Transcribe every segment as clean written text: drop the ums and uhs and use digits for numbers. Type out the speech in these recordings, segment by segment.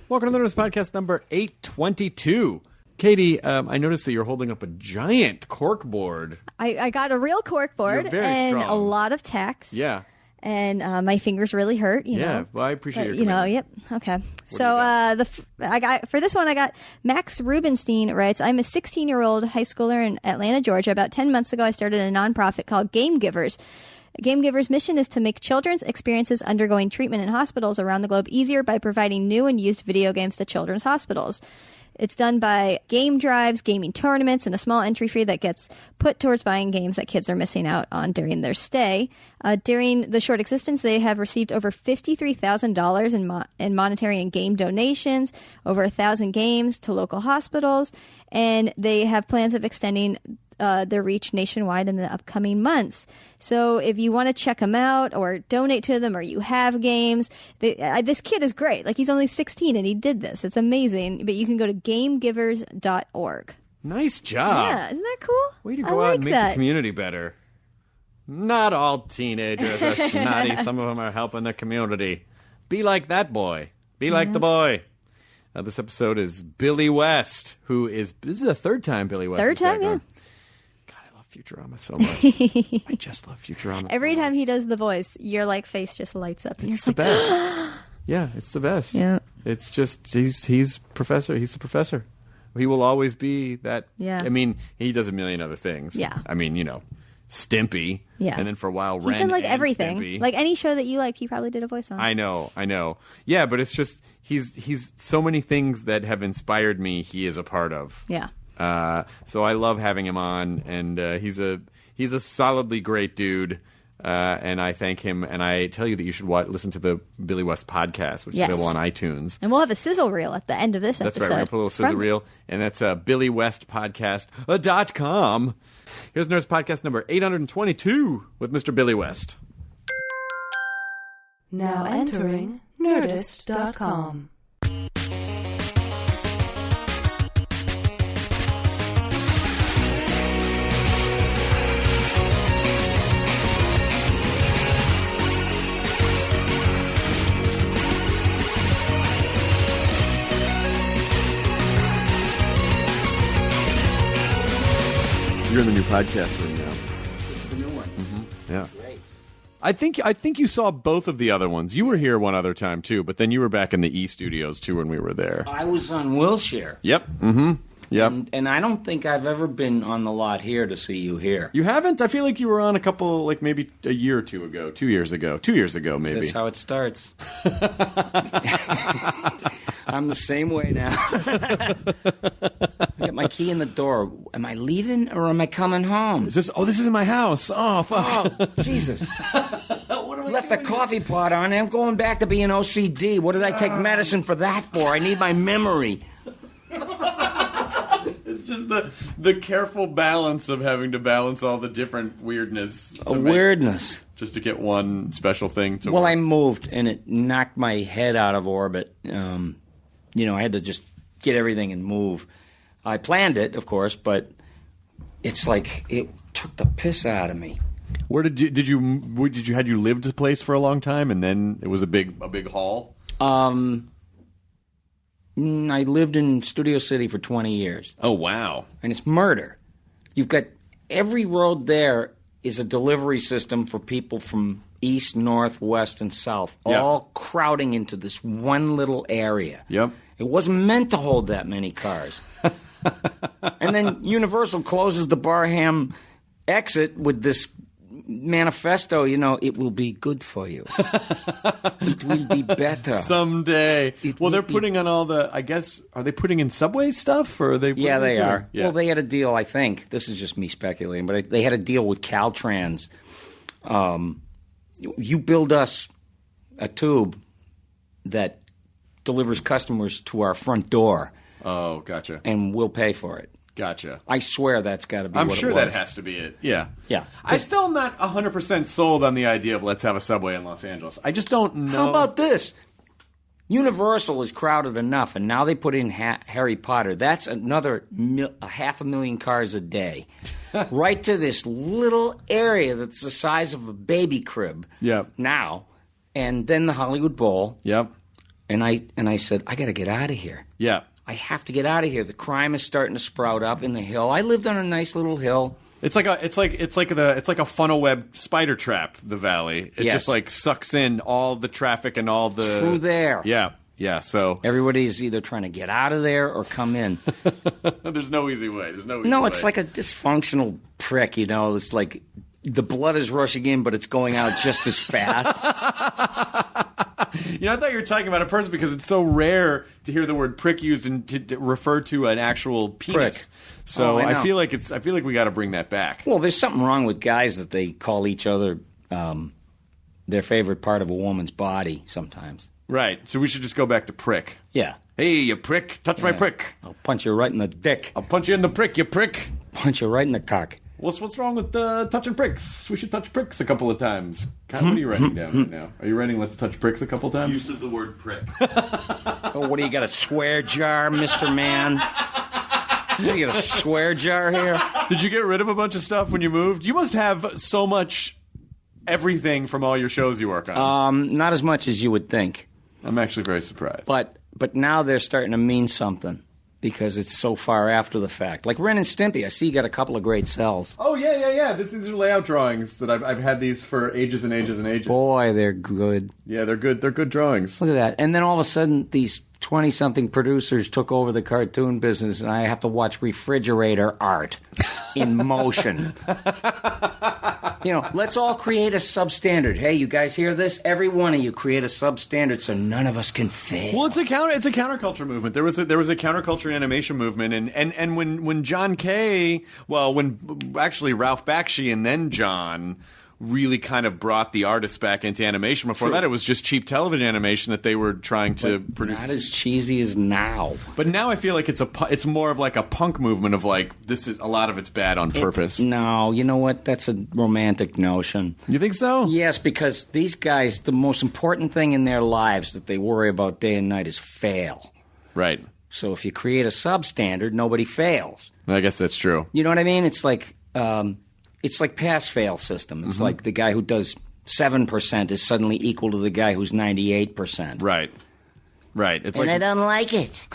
Welcome to the Nerdist Podcast number 822. Katie, I noticed that you're holding up a giant cork board. I got a real cork board You're very and strong. a lot of text. Yeah. And my fingers really hurt. You know. Well, I appreciate but, your commitment. Yep. Okay. So I got for this one, I got Max Rubenstein writes, I'm a 16-year-old high schooler in Atlanta, Georgia. About 10 months ago, I started a nonprofit called Game Givers. Game Givers' mission is to make children's experiences undergoing treatment in hospitals around the globe easier by providing new and used video games to children's hospitals. It's done by game drives, gaming tournaments, and a small entry fee that gets put towards buying games that kids are missing out on during their stay. During the short existence, they have received over $53,000 in monetary and game donations, over 1,000 games to local hospitals, and they have plans of extending their reach nationwide in the upcoming months. So if you want to check them out or donate to them or you have games, this kid is great. Like, he's only 16 and he did this. It's amazing. But you can go to gamegivers.org. Nice job. Yeah, isn't that cool? Way to go out and make the community better. Not all teenagers are snotty. Some of them are helping the community. Be like that boy. Be like the boy. This episode is Billy West, this is the third time Billy West Third time, yeah. Futurama so much. I just love Futurama. Every time he does the voice, your face just lights up. And it's the best. Yeah, it's the best. Yeah. It's just he's professor. He's the professor. He will always be that. Yeah. I mean, he does a million other things. Yeah. I mean, Stimpy. Yeah. And then for a while, he's Ren done and everything. Stimpy. Like any show that you liked, he probably did a voice on. I know. Yeah, but it's just he's so many things that have inspired me. He is a part of. Yeah. So I love having him on, and he's a solidly great dude, and I thank him. And I tell you that you should listen to the Billy West podcast, which is available on iTunes. And we'll have a sizzle reel at the end of this episode. That's right. We're going to put a little sizzle reel, and that's BillyWestPodcast.com. Here's Nerdist Podcast number 822 with Mr. Billy West. Now entering Nerdist.com. You're in the new podcast room now. This is the new one. Mm-hmm. Yeah. Great. I think you saw both of the other ones. You were here one other time too, but then you were back in the E Studios too when we were there. I was on Wilshire. Yep. Mm-hmm. Yep. And I don't think I've ever been on the lot here to see you here. You haven't? I feel like you were on a couple, like maybe a year or two ago. 2 years ago. 2 years ago, maybe. That's how it starts. I'm the same way now. I get my key in the door. Am I leaving or am I coming home? This is my house. Oh, fuck. Oh, Jesus. Left the coffee pot on and I'm going back to being OCD. What did I take medicine for that for? I need my memory. It's just the careful balance of having to balance all the different weirdness. Weirdness. Just to get one special thing to Well, work. I moved and it knocked my head out of orbit. I had to just get everything and move. I planned it, of course, but it's like it took the piss out of me. Where had you lived a place for a long time and then it was a big haul? I lived in Studio City for 20 years. Oh, wow. And it's murder. You've got every road there is a delivery system for people from east, north, west, and south, all crowding into this one little area. Yep. It wasn't meant to hold that many cars. And then Universal closes the Barham exit with this manifesto, it will be good for you. It will be better. Someday. They're putting on all the, I guess, are they putting in subway stuff? Or are they? Yeah, they are. Yeah. Well, they had a deal, I think. This is just me speculating, but they had a deal with Caltrans. You build us a tube that delivers customers to our front door. Oh, gotcha. And we'll pay for it. Gotcha. I swear that's got to be I'm what sure it was. that has to be it. Yeah. Yeah. I'm still not 100% sold on the idea of let's have a subway in Los Angeles. I just don't know. How about this? Universal is crowded enough, and now they put in Harry Potter. That's another 500,000 cars a day. Right to this little area that's the size of a baby crib. Yep. Now. And then the Hollywood Bowl. Yep. And I said, I got to get out of here. Yeah. I have to get out of here. The crime is starting to sprout up in the hill. I lived on a nice little hill. It's like a funnel web spider trap, the valley. It just like sucks in all the traffic and all the Through there. Yeah. Yeah, so everybody's either trying to get out of there or come in. There's no easy way. It's like a dysfunctional prick, you know. It's like the blood is rushing in, but it's going out just as fast. I thought you were talking about a person because it's so rare to hear the word prick used and to refer to an actual penis. Prick. So I feel like we got to bring that back. Well, there's something wrong with guys that they call each other their favorite part of a woman's body sometimes. Right. So we should just go back to prick. Yeah. Hey, you prick! Touch my prick! I'll punch you right in the dick. I'll punch you in the prick, you prick! Punch you right in the cock. What's wrong with touching pricks? We should touch pricks a couple of times. God, what are you writing down right now? Are you writing let's touch pricks a couple of times? Use of the word prick. Oh, what do you got, a swear jar, Mr. Man? You got a swear jar here? Did you get rid of a bunch of stuff when you moved? You must have so much everything from all your shows you work on. Not as much as you would think. I'm actually very surprised. But now they're starting to mean something because it's so far after the fact. Like Ren and Stimpy, I see you got a couple of great cells. Oh, yeah. These are layout drawings that I've had these for ages and ages and ages. Boy, they're good. Yeah, they're good. They're good drawings. Look at that. And then all of a sudden, these 20-something producers took over the cartoon business, and I have to watch refrigerator art in motion. Let's all create a substandard. Hey, you guys hear this? Every one of you create a substandard so none of us can fail. Well, it's a counterculture movement. There was a counterculture animation movement, and when John Kay, when actually Ralph Bakshi and then John really kind of brought the artists back into animation. Before that, it was just cheap television animation that they were trying to produce. Not as cheesy as now. But now I feel like it's more of like a punk movement of like, this is a lot of it's bad on purpose. No, you know what? That's a romantic notion. You think so? Yes, because these guys, the most important thing in their lives that they worry about day and night is fail. Right. So if you create a substandard, nobody fails. I guess that's true. You know what I mean? It's like pass-fail system. It's like the guy who does 7% is suddenly equal to the guy who's 98%. Right. It's I don't like it.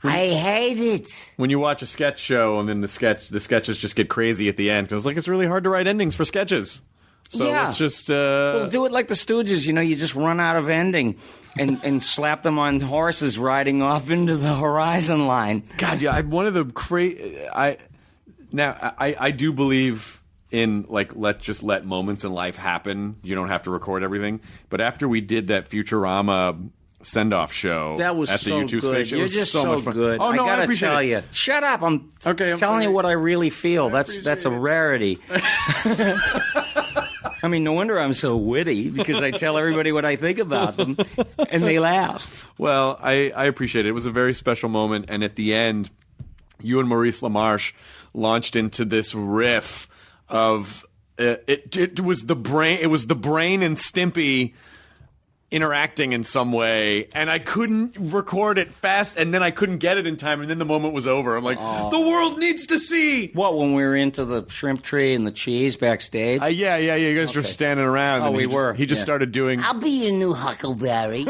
I hate it. When you watch a sketch show and then the sketches just get crazy at the end because it's really hard to write endings for sketches. So let's just well, do it like the Stooges. You just run out of ending and slap them on horses riding off into the horizon line. God, yeah. One of the I do believe in let moments in life happen. You don't have to record everything. But after we did that Futurama send-off show that was at the so YouTube good. space, You're just so good. Oh no, I gotta appreciate tell it. you. Shut up! I'm telling sorry. You what I really feel. I That's a rarity. I mean, no wonder I'm so witty because I tell everybody what I think about them, and they laugh. Well, I appreciate it. It was a very special moment, and at the end, you and Maurice LaMarche launched into this riff of it was the brain. It was the brain and Stimpy interacting in some way, and I couldn't record it fast, and then I couldn't get it in time, and then the moment was over. I'm like, the world needs to see. What, when we were into the shrimp tree and the cheese backstage? Yeah. You guys were standing around. Oh, and we were. He just started doing. I'll be your new Huckleberry,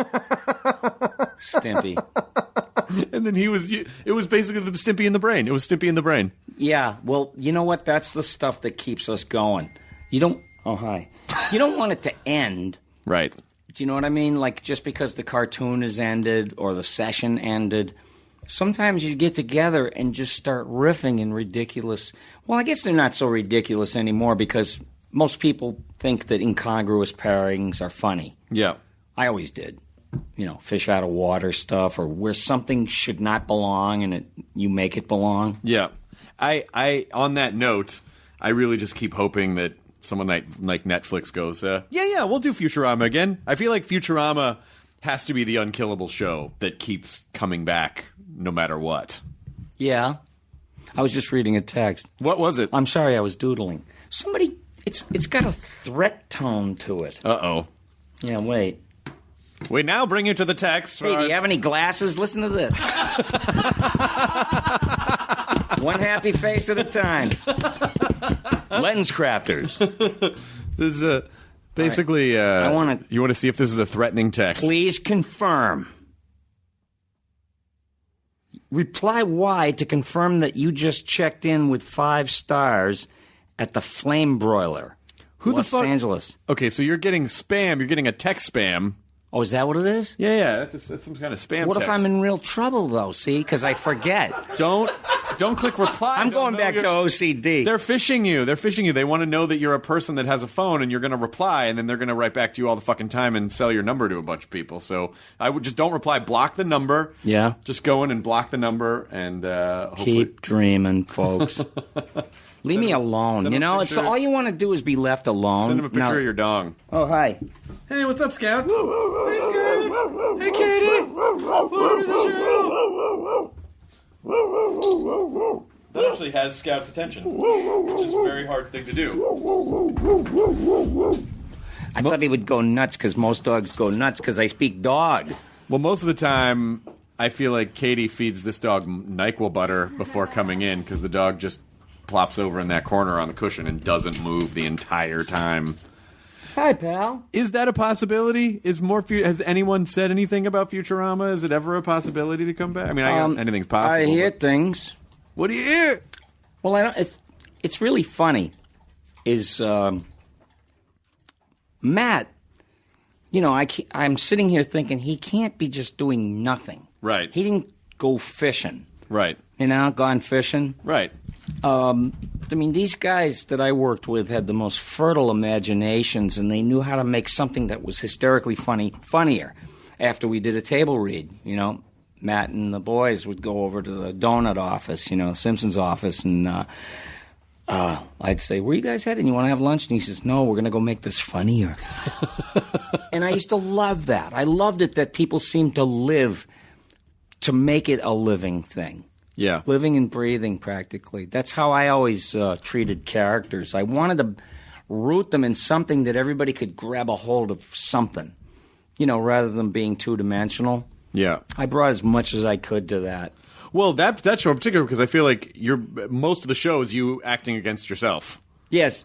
Stimpy. And then it was basically the Stimpy and the Brain. It was Stimpy and the Brain. Yeah, well, you know what? That's the stuff that keeps us going. You don't want it to end. Right. Do you know what I mean? Like, just because the cartoon is ended or the session ended, sometimes you get together and just start riffing in ridiculous... Well, I guess they're not so ridiculous anymore because most people think that incongruous pairings are funny. Yeah. I always did. Fish out of water stuff or where something should not belong and you make it belong. Yeah. I on that note, I really just keep hoping that someone like Netflix goes, we'll do Futurama again. I feel like Futurama has to be the unkillable show that keeps coming back no matter what. Yeah. I was just reading a text. What was it? I'm sorry, I was doodling. Somebody, it's got a threat tone to it. Uh-oh. Yeah, wait. We now bring you to the text. Hey, do you have any glasses? Listen to this. One happy face at a time. Lens crafters. Basically, you want to see if this is a threatening text. Please confirm. Reply Y to confirm that you just checked in with 5 stars at the Flame Broiler, Los Angeles. Okay, so you're getting spam. You're getting a text spam. Oh, is that what it is? Yeah, that's some kind of spam What text. if I'm in real trouble, though, see? Because I forget. Don't click reply. I'm going back to OCD. They're phishing you. They want to know that you're a person that has a phone, and you're going to reply, and then they're going to write back to you all the fucking time and sell your number to a bunch of people. So I would just don't reply. Block the number. Yeah. Just go in and block the number, and hopefully... Keep dreaming, folks. Leave me alone. You know, it's all you want to do is be left alone. Send him a picture of your dong. Oh, hi. Hey, what's up, Scout? Hey, Scout. Hey, Katie. Welcome to the show. That actually has Scout's attention, which is a very hard thing to do. I thought he would go nuts because most dogs go nuts because I speak dog. Well, most of the time, I feel like Katie feeds this dog NyQuil butter before coming in because the dog just plops over in that corner on the cushion and doesn't move the entire time. Hi, pal. Is that a possibility? Has anyone said anything about Futurama? Is it ever a possibility to come back? I mean, anything's possible. I hear things. What do you hear? Well, I don't. It's really funny. Is Matt? You know, I'm sitting here thinking he can't be just doing nothing. Right. He didn't go fishing. Right. You know, gone fishing. Right. I mean, these guys that I worked with had the most fertile imaginations, and they knew how to make something that was hysterically funnier. After we did a table read, you know, Matt and the boys would go over to the donut office, you know, Simpson's office, and I'd say, "Where you guys heading? You want to have lunch?" And he says, "No, we're going to go make this funnier." And I used to love that. I loved it that people seemed to live to make it a living thing. Yeah. Living and breathing, practically. That's how I always treated characters. I wanted to root them in something that everybody could grab a hold of something, you know, rather than being two-dimensional. Yeah. I brought as much as I could to that. Well, that show in particular, because I feel like most of the show is you acting against yourself. Yes.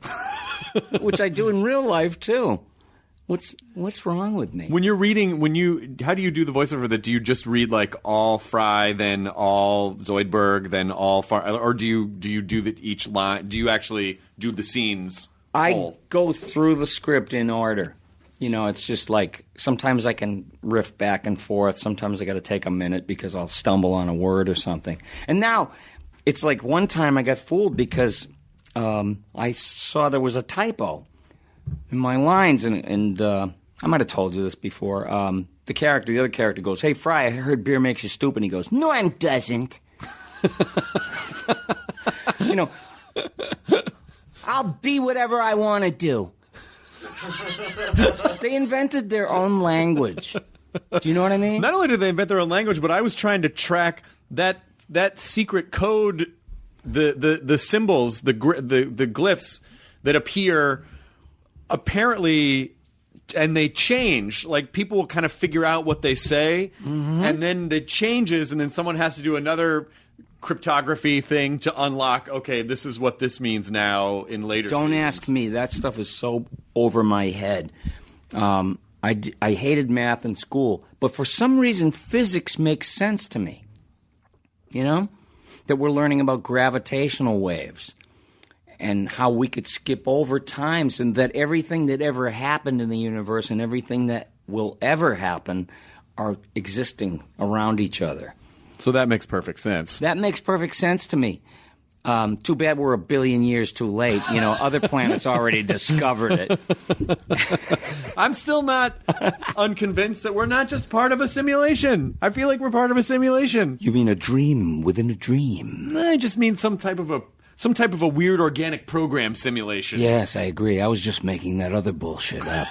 Which I do in real life, too. What's wrong with me? When you're reading, how do you do the voiceover? That do you just read like all Fry, then all Zoidberg, then all Far, or do you do each line? Do you actually do the scenes? I go through the script in order. You know, it's just like sometimes I can riff back and forth. Sometimes I got to take a minute because I'll stumble on a word or something. And now it's like one time I got fooled because I saw there was a typo in my lines, and I might have told you this before. The other character goes, "Hey, Fry, I heard beer makes you stupid." And he goes, "No, it doesn't." You know, I'll be whatever I want to do. They invented their own language. Do you know what I mean? Not only did they invent their own language, but I was trying to track that secret code, the symbols, the glyphs that appear. Apparently, and they change. Like, people will kind of figure out what they say, and then it changes, and then someone has to do another cryptography thing to unlock, okay, this is what this means now in later Don't seasons. ask me. That stuff is so over my head. I hated math in school, but for some reason, physics makes sense to me. You know? That we're learning about gravitational waves. And how we could skip over times, and that everything that ever happened in the universe and everything that will ever happen are existing around each other. So that makes perfect sense. That makes perfect sense to me. Too bad we're a billion years too late. You know, other planets already discovered it. I'm still not unconvinced that we're not just part of a simulation. I feel like we're part of a simulation. You mean a dream within a dream? I just mean some type of a weird organic program simulation. Yes, I agree. I was just making that other bullshit up.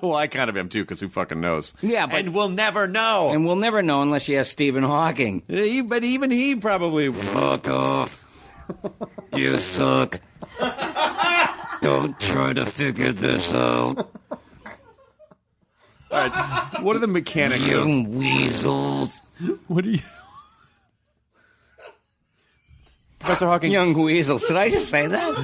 Well, I kind of am too, because who fucking knows? Yeah, but... And we'll never know. And we'll never know unless you ask Stephen Hawking. But even he probably... Fuck off. You suck. Don't try to figure this out. All right, what are the mechanics Young weasels. What are you... Professor Hawking... Young weasels. Did I just say that?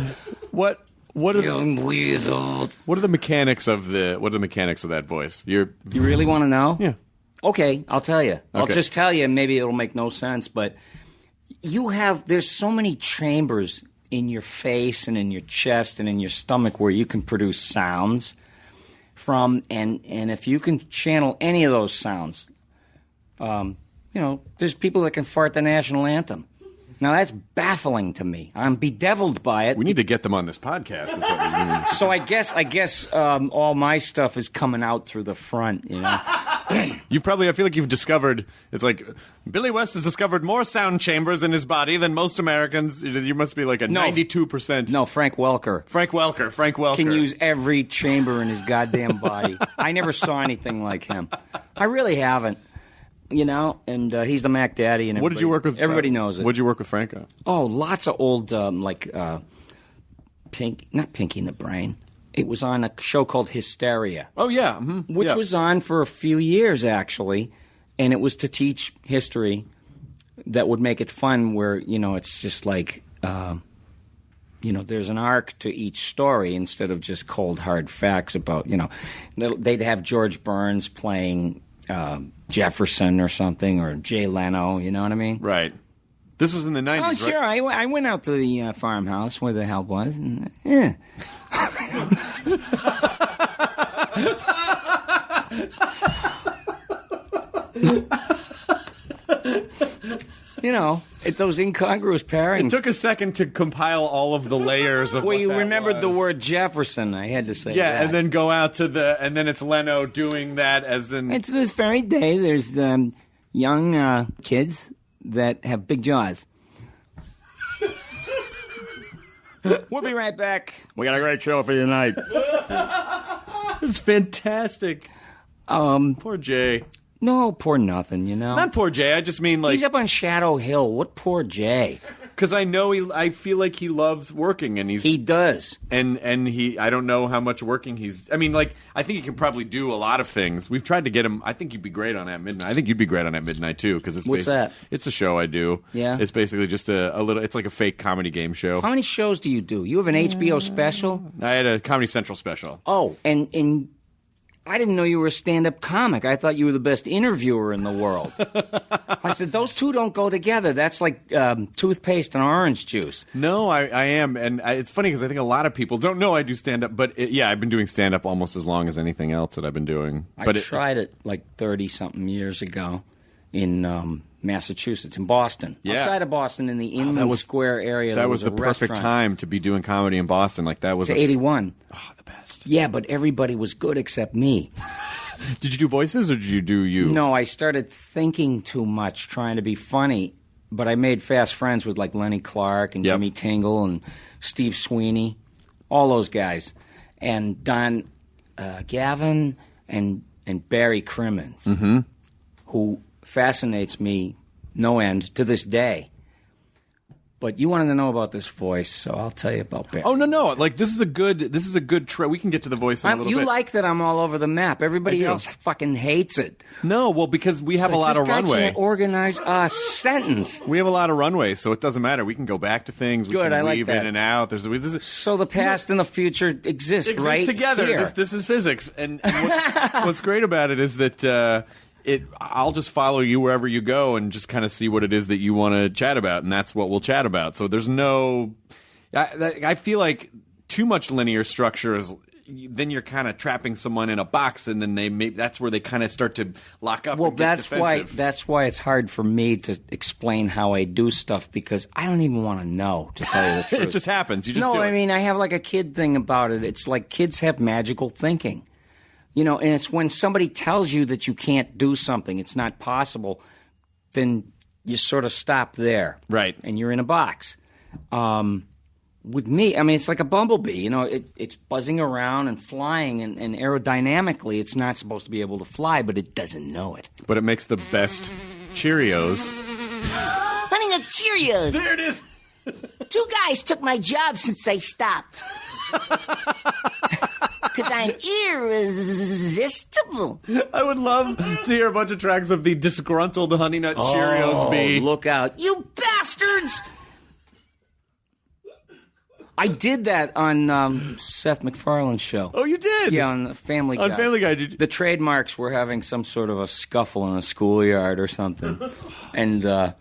What What are Young wizard. What are the mechanics of that voice? You really want to know? Yeah. Okay, I'll tell you. I'll Okay. just tell you. Maybe it'll make no sense, but there's so many chambers in your face and in your chest and in your stomach where you can produce sounds from, and if you can channel any of those sounds, there's people that can fart the national anthem. Now that's baffling to me. I'm bedeviled by it. We need to get them on this podcast. Is what we need. So I guess all my stuff is coming out through the front, you know. I feel like you've discovered, it's like, Billy West has discovered more sound chambers in his body than most Americans. You must be like 92%. No, Frank Welker. Frank Welker. Can use every chamber in his goddamn body. I never saw anything like him. I really haven't. You know, and he's the Mac Daddy. And what did you work with? Everybody knows it. What did you work with Frank on? Oh, lots of old, not Pinky and the Brain. It was on a show called Hysteria. Oh, yeah. Mm-hmm. Which was on for a few years, actually. And it was to teach history that would make it fun where, it's just like, there's an arc to each story instead of just cold, hard facts about, they'd have George Burns playing Jefferson or something, or Jay Leno, you know what I mean? Right. This was in the 90s, Oh, sure. right? I went out to the farmhouse where the help was. And, yeah. Those incongruous pairings. It took a second to compile all of the layers of Well, what you that remembered the was. word Jefferson. I had to say Yeah, that. and then go out to and then it's Leno doing that as in... And to this very day, there's young kids that have big jaws. We'll be right back. We got a great show for you tonight. It's fantastic. Poor Jay. No, poor nothing, Not poor Jay, I just mean like... He's up on Shadow Hill. What poor Jay? Because I I feel like he loves working, and He does. And I don't know how much working he's... I mean, like, I think he can probably do a lot of things. We've tried to get him... I think you'd be great on At Midnight. I think you'd be great on At Midnight, too, because it's... What's that? It's a show I do. Yeah? It's basically just a little... It's like a fake comedy game show. How many shows do you do? You have an HBO special? I had a Comedy Central special. Oh, and I didn't know you were a stand-up comic. I thought you were the best interviewer in the world. I said, those two don't go together. That's like toothpaste and orange juice. No, I am. And it's funny because I think a lot of people don't know I do stand-up. But, I've been doing stand-up almost as long as anything else that I've been doing. I tried it like 30-something years ago in Massachusetts, in Boston. Yeah. Outside of Boston, in the Inman Square area. That was a the perfect restaurant. time to be doing comedy in Boston. Like, that was... It's 81. Oh, the best. Yeah, but everybody was good except me. Did you do voices or did you do you? No, I started thinking too much, trying to be funny. But I made fast friends with like Lenny Clark and Jimmy Tingle and Steve Sweeney, all those guys, and Don Gavin and Barry Crimmins, who fascinates me no end to this day. But you wanted to know about this voice, so I'll tell you about Barry. Oh no! Like this is a good we can get to the voice in a little you bit. like that I'm all over the map. Everybody else fucking hates it. No, well, because we have a lot of This guy runway. can't organize a sentence. We have a lot of runway, so it doesn't matter. We can go back to things. We Good, can I like weave that. in and out. So the past and the future exist right together. here. This is physics, and what's great about it is that. I'll just follow you wherever you go and just kind of see what it is that you want to chat about, and that's what we'll chat about. So there's no... I feel like too much linear structure is... Then you're kind of trapping someone in a box, and then that's where they kind of start to lock up. Well, and get defensive. that's why it's hard for me to explain how I do stuff, because I don't even want to know, to tell you the truth. It just happens. You just do I it. mean, I have like a kid thing about it. It's like kids have magical thinking. And it's when somebody tells you that you can't do something, it's not possible, then you sort of stop there. Right. And you're in a box. With me, I mean, it's like a bumblebee. It's buzzing around and flying, and aerodynamically, it's not supposed to be able to fly, but it doesn't know it. But it makes the best Cheerios. Honey Nut Cheerios. There it is. 2 guys took my job since I stopped. Because I'm irresistible. I would love to hear a bunch of tracks of the disgruntled Honey Nut Cheerios be... Look out. You bastards! I did that on Seth MacFarlane's show. Oh, you did? Yeah, on Family Guy. On Family Guy, did you? The trademarks were having some sort of a scuffle in a schoolyard or something. And the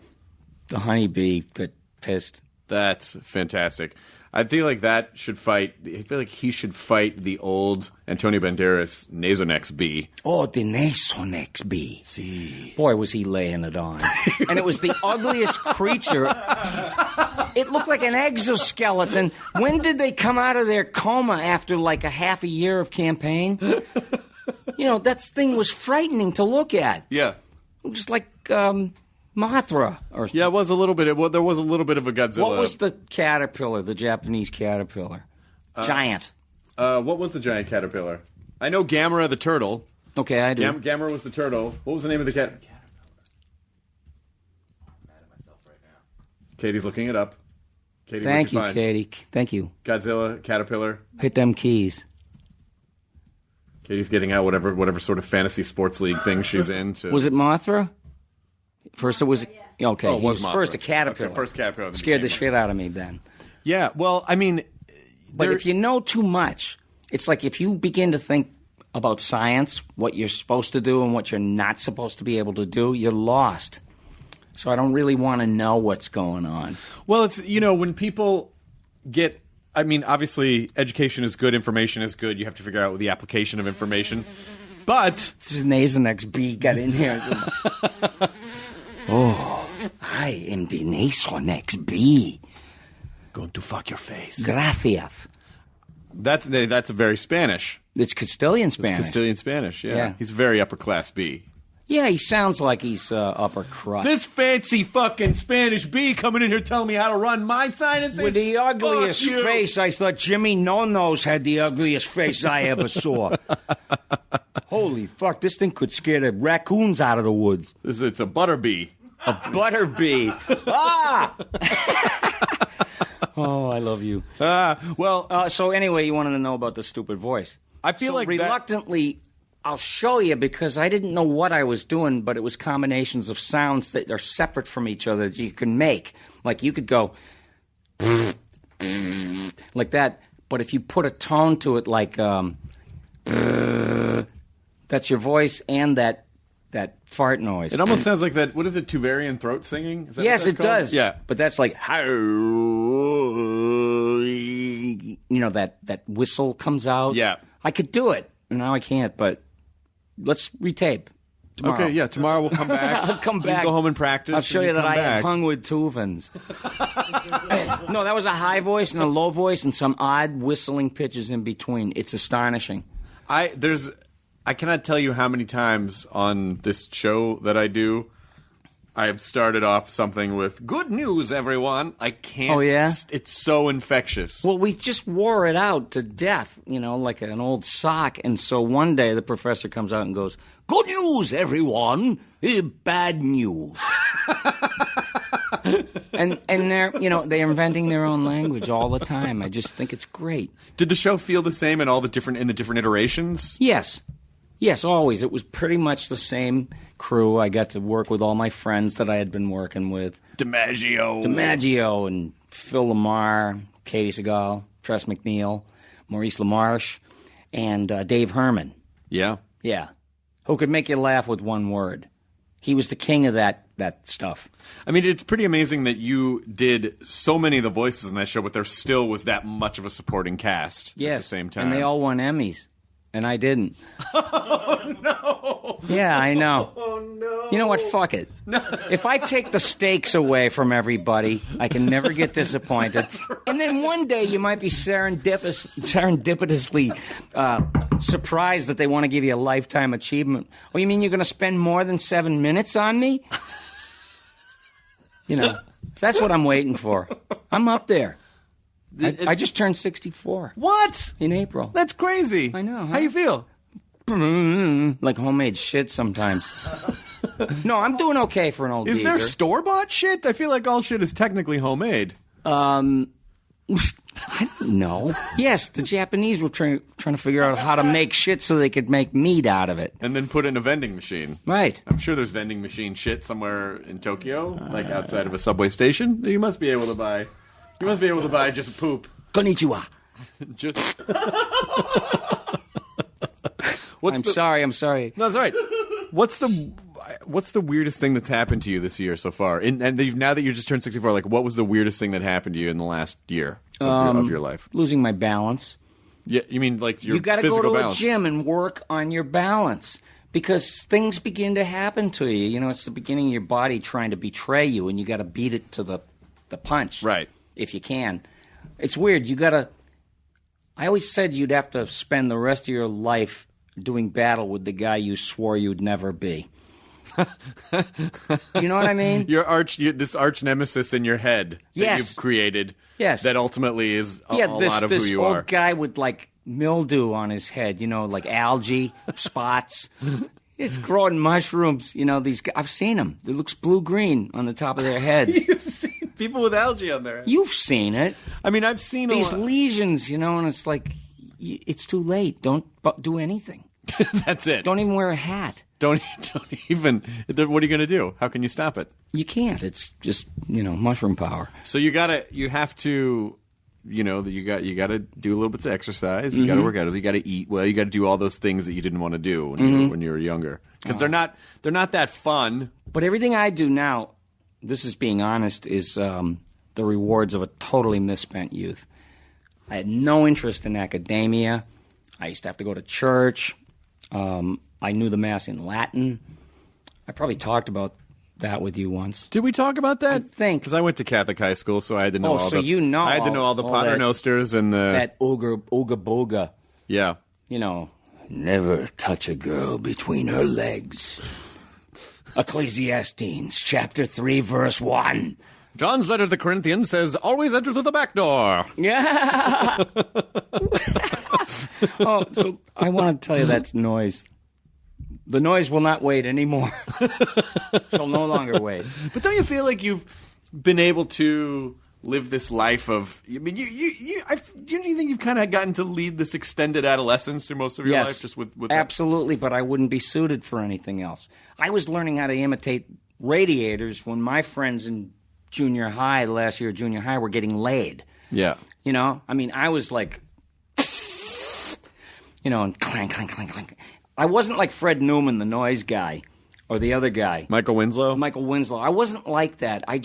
honeybee got pissed. That's fantastic. I feel like that should fight. I feel like he should fight the old Antonio Banderas Nasonex bee. Oh, the Nasonex bee. See. Boy, was he laying it on. And it was the ugliest creature. It looked like an exoskeleton. When did they come out of their coma after like a half a year of campaign? That thing was frightening to look at. Yeah. It was like Mothra. Yeah, it was a little bit. There was a little bit of a Godzilla. What was the caterpillar, the Japanese caterpillar? Giant. What was the giant caterpillar? I know Gamera the turtle. Okay, I do. Gamera was the turtle. What was the name of the cat? I'm mad at myself right now. Katie's looking it up. Katie, Thank you, Katie. Thank you. Godzilla, caterpillar. Hit them keys. Katie's getting out whatever sort of fantasy sports league thing she's in. Was it Mothra? First it was... Okay, Oh, it was he was Mothra. first a caterpillar. Okay, first caterpillar. Scared the shit out of me then. Yeah, well, I mean... But if you know too much, it's like if you begin to think about science, what you're supposed to do and what you're not supposed to be able to do, you're lost. So I don't really want to know what's going on. Well, it's, when people get... I mean, obviously, education is good, information is good. You have to figure out the application of information. But... This Nasonex bee got in here. Oh, I am the Nasonex bee. Going to fuck your face. Gracias. That's very Spanish. It's Castilian Spanish. It's Castilian Spanish, yeah. Yeah. He's very upper class B. Yeah, he sounds like he's upper crust. This fancy fucking Spanish bee coming in here telling me how to run my sinuses. With the ugliest Fuck you. face, I thought Jimmy No-Nos had the ugliest face I ever saw. Holy fuck, this thing could scare the raccoons out of the woods. It's a butter bee. A butter bee. Ah! Oh, I love you. Well, So anyway, you wanted to know about the stupid voice. I feel like reluctantly, I'll show you because I didn't know what I was doing, but it was combinations of sounds that are separate from each other that you can make. Like you could go like that, but if you put a tone to it like that's your voice and that fart noise. It almost sounds like that. What is it? Tuvarian throat singing? Is that Yes, what it that's called? does. Yeah, but that's like that whistle comes out. Yeah. I could do it. Now I can't. But let's retape tomorrow. Okay, yeah. Tomorrow we'll come back. I'll come You back. go home and practice. I'll show and you that come I have back. hung with Tuvans. No, that was a high voice and a low voice and some odd whistling pitches in between. It's astonishing. I cannot tell you how many times on this show that I do, I have started off something with "Good news, everyone." I can't. Oh, yeah? It's so infectious. Well, we just wore it out to death, like an old sock. And so one day the professor comes out and goes, "Good news, everyone. Bad news." and they're inventing their own language all the time. I just think it's great. Did the show feel the same in the different iterations? Yes, always. It was pretty much the same crew. I got to work with all my friends that I had been working with. DiMaggio and Phil LaMarche, Katie Segal, Tress MacNeille, Maurice LaMarche, and Dave Herman. Yeah. Yeah. Who could make you laugh with one word. He was the king of that stuff. I mean, it's pretty amazing that you did so many of the voices in that show, but there still was that much of a supporting cast at the same time. And they all won Emmys. And I didn't. Oh, no. Yeah, I know. Oh, no. You know what? Fuck it. No. If I take the stakes away from everybody, I can never get disappointed. Right. And then one day you might be serendipitously surprised that they want to give you a lifetime achievement. Oh, you mean you're going to spend more than 7 minutes on me? That's what I'm waiting for. I'm up there. I just turned 64. What? In April. That's crazy. I know. Huh? How you feel? Like homemade shit sometimes. No, I'm doing okay for an old Is there geezer. store-bought shit? I feel like all shit is technically homemade. I don't know. Yes, the Japanese were trying to figure out how to make shit so they could make meat out of it. And then put it in a vending machine. Right. I'm sure there's vending machine shit somewhere in Tokyo, like outside of a subway station. You must be able to buy just poop. Konnichiwa. Just. I'm sorry. No, that's all right. What's the weirdest thing that's happened to you this year so far? Now that you just turned 64, like what was the weirdest thing that happened to you in the last year of your life? Losing my balance. Yeah, you mean like your You got to physical go to balance? a gym and work on your balance because things begin to happen to you. You know, it's the beginning of your body trying to betray you, and you got to beat it to the punch, Right? If you can. It's weird. You got to. I always said you'd have to spend the rest of your life doing battle with the guy you swore you'd never be. You know what I mean? This arch nemesis in your head that you've created. Yes. That ultimately is a lot of who you this are. old guy with like mildew on his head, you know, like algae spots. It's growing mushrooms. You know, these guys, I've seen them. It looks blue-green on the top of their heads. You've seen people with algae on their head. You've seen it. I mean, I've seen These lesions, you know, and it's like, it's too late. Don't do anything. That's it. Don't even wear a hat. Don't even. What are you going to do? How can you stop it? You can't. It's just, you know, mushroom power. So you have to, you know, you got to do a little bit of exercise. You got to work out. You got to eat well. You got to do all those things that you didn't want to do when you were younger because they're not that fun. But everything I do now, this is being honest, is the rewards of a totally misspent youth. I had no interest in academia. I used to have to go to church. I knew the Mass in Latin. I probably talked about that with you once. Did we talk about that? I think. Because I went to Catholic high school, so I had to know all I had to know all the paternosters and the... That ooga booga. Yeah. You know, never touch a girl between her legs. Ecclesiastes, chapter 3, verse 1. John's letter to the Corinthians says, always enter through the back door. Yeah. So I want to tell you that noise. The noise will not wait anymore. Shall no longer wait. But don't you feel like you've been able to live this life of? I mean, do you think you've kind of gotten to lead this extended adolescence through most of your life, just with absolutely. But I wouldn't be suited for anything else. I was learning how to imitate radiators when my friends in last year junior high, were getting laid. Yeah. You know, I mean, I was like, you know, and clank, clank, clank, clank. I wasn't like Fred Newman, the noise guy, or the other guy. Michael Winslow? I wasn't like that. I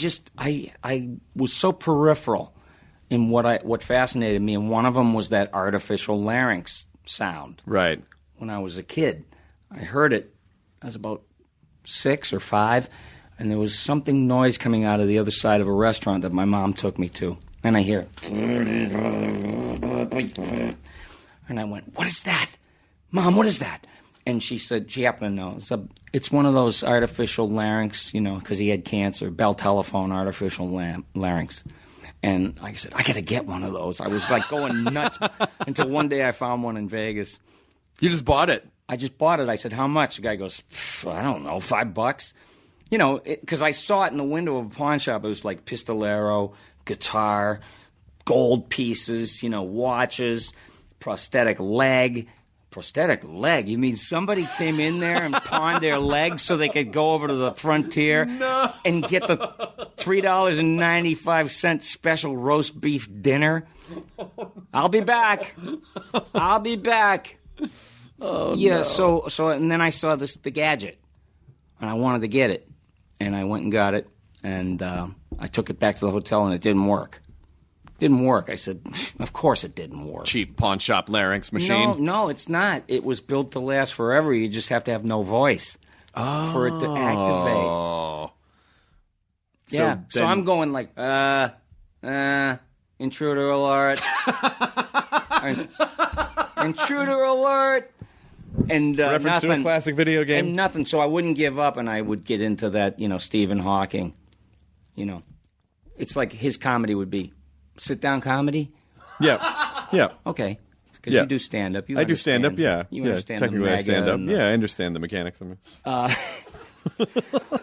was so peripheral in what fascinated me, and one of them was that artificial larynx sound. Right. When I was a kid, I heard it. I was about 6 or 5, and there was something noise coming out of the other side of a restaurant that my mom took me to. And I hear it. And I went, what is that? Mom, what is that? And she said, she happened to know. It's one of those artificial larynx, you know, because he had cancer, Bell Telephone artificial larynx. And I said, I got to get one of those. I was like going nuts until one day I found one in Vegas. You just bought it? I just bought it. I said, how much? The guy goes, I don't know, $5. You know, because I saw it in the window of a pawn shop. It was like pistolero, guitar, gold pieces, you know, watches, prosthetic leg. Prosthetic leg? You mean somebody came in there and pawned their leg so they could go over to the frontier and get the $3.95 special roast beef dinner? I'll be back. Oh, yeah, no. So and then I saw the gadget, and I wanted to get it, and I went and got it, and I took it back to the hotel, and it didn't work. I said, of course it didn't work. Cheap pawn shop larynx machine? No, it's not. It was built to last forever. You just have to have no voice for it to activate. Yeah, so I'm going like, intruder alert. Intruder alert. And reference nothing. to a classic video game. And nothing. So I wouldn't give up, and I would get into that, you know, Stephen Hawking. You know, it's like his comedy would be sit-down comedy. Yeah. Okay. Because you do stand-up. I do stand-up, yeah. You understand technically the I stand-up. Yeah, I understand the mechanics of it.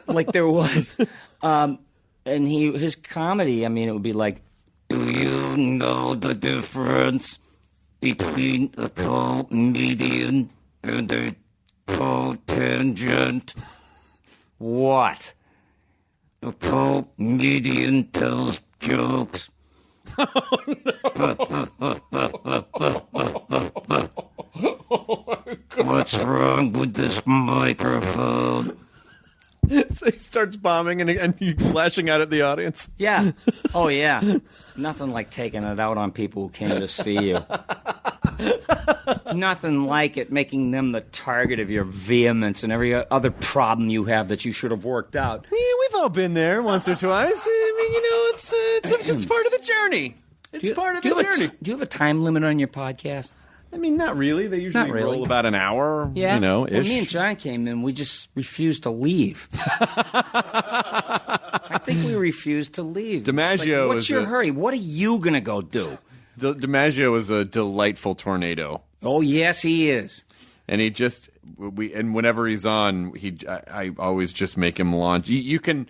Like there was. And his comedy, I mean, it would be like, do you know the difference between the comedian and the cotangent? What? The comedian tells jokes. What's wrong with this microphone? So he starts bombing and you flashing out at the audience. Yeah. Oh, yeah. Nothing like taking it out on people who came to see you. Nothing like it making them the target of your vehemence and every other problem you have that you should have worked out. Yeah, we've all been there once or twice. I mean, you know, it's part of the journey. It's part of the journey. Do you have a time limit on your podcast? I mean, not really. They usually roll about an hour, Yeah. you know, Well, ish. me and John came in. We just refused to leave. I think we refused to leave. DiMaggio what's your hurry? What are you going to go do? DiMaggio is a delightful tornado. Oh, yes, he is. And he just and whenever he's on, I always just make him launch. You can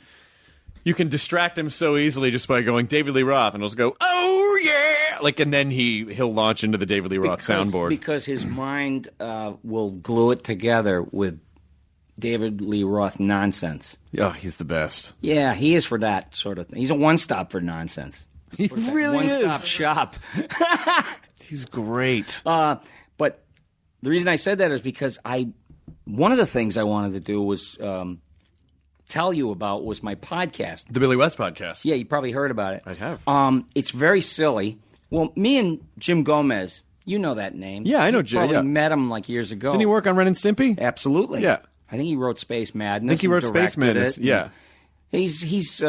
distract him so easily just by going David Lee Roth, and he'll just go, oh yeah, like, and then he'll launch into the David Lee Roth soundboard because his mind will glue it together with David Lee Roth nonsense. Oh, he's the best. Yeah, he is for that sort of thing. He's a one-stop for nonsense. He really is. One-stop shop. He's great. But the reason I said that is because one of the things I wanted to do was tell you about was my podcast. The Billy West podcast. Yeah, you probably heard about it. I have. It's very silly. Well, me and Jim Gomez, you know that name. Yeah, I know Jim. Probably Yeah. met him like years ago. Didn't he work on Ren and Stimpy? Absolutely. Yeah. I think he wrote Space Madness. I think he wrote and Space directed Madness. it. Yeah. He's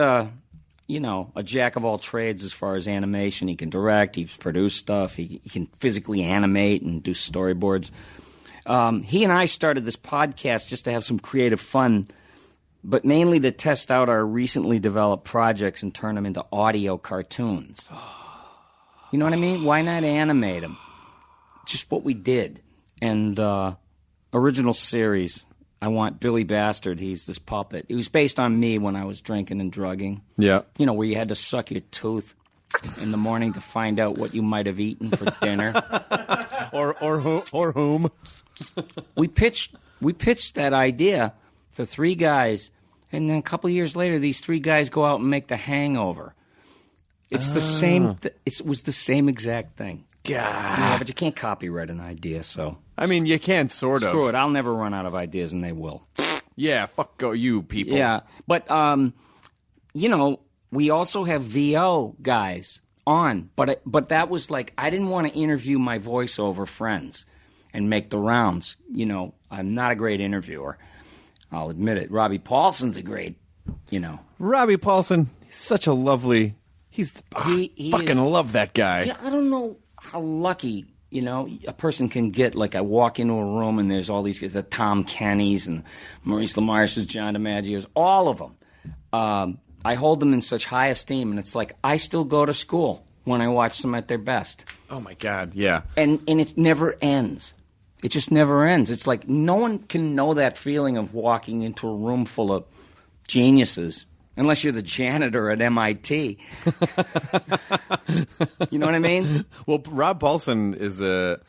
you know, a jack of all trades as far as animation. He can direct. He's produced stuff. He can physically animate and do storyboards. He and I started this podcast just to have some creative fun, but mainly to test out our recently developed projects and turn them into audio cartoons. You know what I mean? Why not animate them? Just what we did. And original series, I want Billy Bastard. He's this puppet. It was based on me when I was drinking and drugging. Yeah. You know, where you had to suck your tooth in the morning to find out what you might have eaten for dinner. or whom. We pitched that idea to three guys, and then a couple years later, these three guys go out and make The Hangover. It's the same. It was the same exact thing. God. Yeah, but you can't copyright an idea, so I mean, you can sort of. screw it. I'll never run out of ideas, and they will. Yeah, fuck you people. Yeah, but you know, we also have VO guys on, but that was like I didn't want to interview my voiceover friends and make the rounds. You know, I'm not a great interviewer. I'll admit it. Robbie Paulson's a great, you know. Robbie Paulson, he's such a lovely. He fucking love that guy. Yeah, I don't know how lucky, you know, a person can get. Like, I walk into a room and there's all these guys, the Tom Kennys and Maurice LaMarche's, John DiMaggio's, all of them. I hold them in such high esteem, and it's like I still go to school when I watch them at their best. Oh my God, yeah. And it never ends. It just never ends. It's like no one can know that feeling of walking into a room full of geniuses unless you're the janitor at MIT. You know what I mean? Well, Rob Paulson has the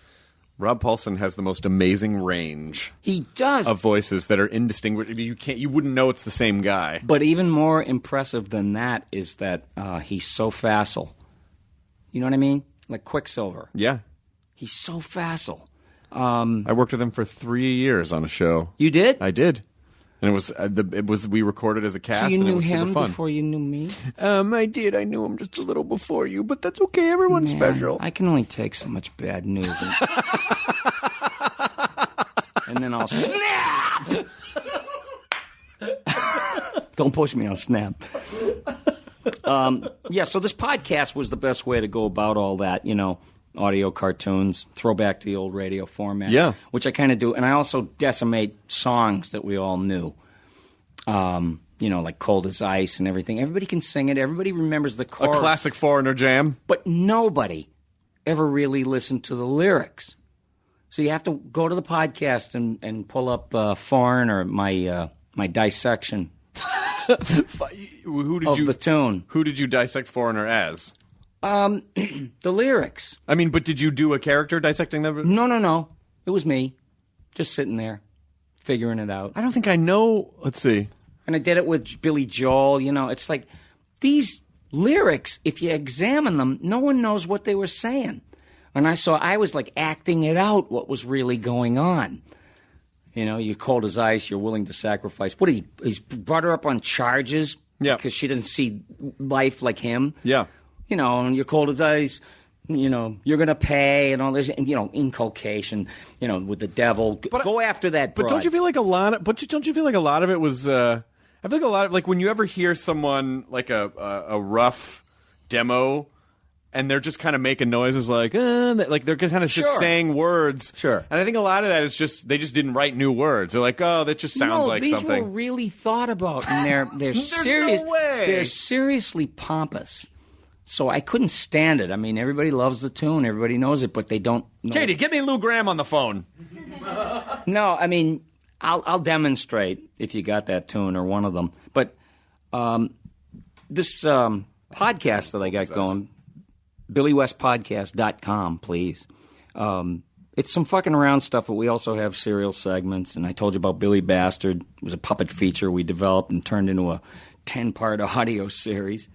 most amazing range He does. of voices that are indistinguishable. You wouldn't know it's the same guy. But even more impressive than that is that he's so facile. You know what I mean? Like Quicksilver. Yeah. He's so facile. I worked with him for 3 years on a show. You did? I did. And it was we recorded as a cast, So you and it knew was super him fun. before you knew me? I did. I knew him just a little before you, but that's okay. Everyone's Man, special. I can only take so much bad news. And then I'll snap! Don't push me, I'll snap. Yeah, so this podcast was the best way to go about all that, you know, audio cartoons, throw back to the old radio format. Yeah. Which I kind of do. And I also decimate songs that we all knew. You know, like Cold as Ice and everything. Everybody can sing it. Everybody remembers the A chorus. classic Foreigner jam. But nobody ever really listened to the lyrics. So you have to go to the podcast and pull up Foreigner, my dissection Who did of you the tune. Who did you dissect Foreigner as? The lyrics. I mean, but did you do a character dissecting them? No. It was me, just sitting there, figuring it out. I don't think I know. Let's see. And I did it with Billy Joel. You know, it's like these lyrics, if you examine them, no one knows what they were saying. And I was like acting it out, what was really going on. You know, you're cold as ice, you're willing to sacrifice. He's brought her up on charges because she doesn't see life like him. Yeah. You know, and you're cold as ice, you know, you're going to pay and all this, and, you know, inculcation, you know, with the devil. Go after that broad. But don't you feel like a lot of it was, I feel like a lot of, like when you ever hear someone like a rough demo and they're just kind of making noises like they're kind of just saying words. Sure. And I think a lot of that is just, they just didn't write new words. They're like, oh, that just sounds like these something. were really thought about, and they're serious. No way. They're seriously pompous. So I couldn't stand it. I mean, everybody loves the tune, everybody knows it, but they don't know. Katie, get me Lou Graham on the phone. No, I mean, I'll demonstrate if you got that tune or one of them. But this podcast that I got going, BillyWestPodcast.com, please. It's some fucking around stuff, but we also have serial segments. And I told you about Billy Bastard. It was a puppet feature we developed and turned into a 10-part audio series.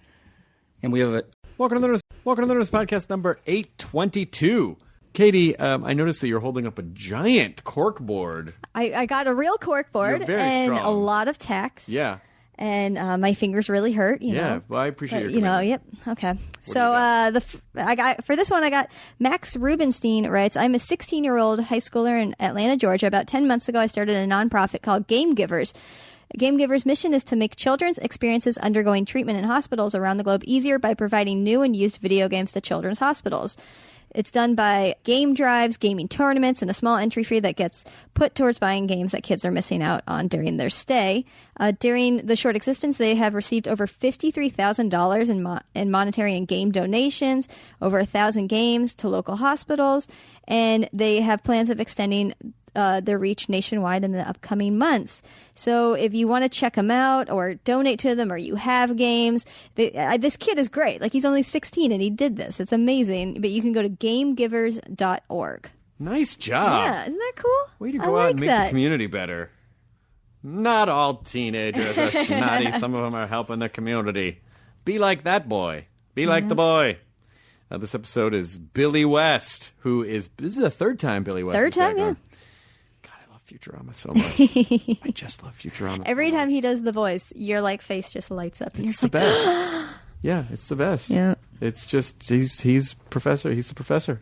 And we have a... Welcome to the Nerdist Podcast number 822. Katie, I noticed that you're holding up a giant cork board. I got a real cork board You're very and strong. a lot of text. Yeah. And my fingers really hurt. You know? Well, I appreciate your You know, commitment. yep. Okay. So for this one, I got Max Rubenstein writes, I'm a 16-year-old high schooler in Atlanta, Georgia. About 10 months ago, I started a nonprofit called Game Givers. Game Givers' mission is to make children's experiences undergoing treatment in hospitals around the globe easier by providing new and used video games to children's hospitals. It's done by game drives, gaming tournaments, and a small entry fee that gets put towards buying games that kids are missing out on during their stay. During the short existence, they have received over $53,000 in monetary and game donations, over 1,000 games to local hospitals, and they have plans of extending their reach nationwide in the upcoming months. So if you want to check them out or donate to them or you have games, this kid is great. Like, he's only 16 and he did this. It's amazing. But you can go to gamegivers.org. Nice job. Yeah, isn't that cool? Way to go out and make the community better. Not all teenagers are snotty. Some of them are helping the community. Be like that boy. Be like the boy. This episode is Billy West, this is the third time Billy West Third is back time, yeah. on. I love Futurama so much. I just love Futurama. Every so time much. he does the voice, your face just lights up. And It's you're the like, best. Yeah, it's the best. Yeah. It's just, he's professor. He's the professor.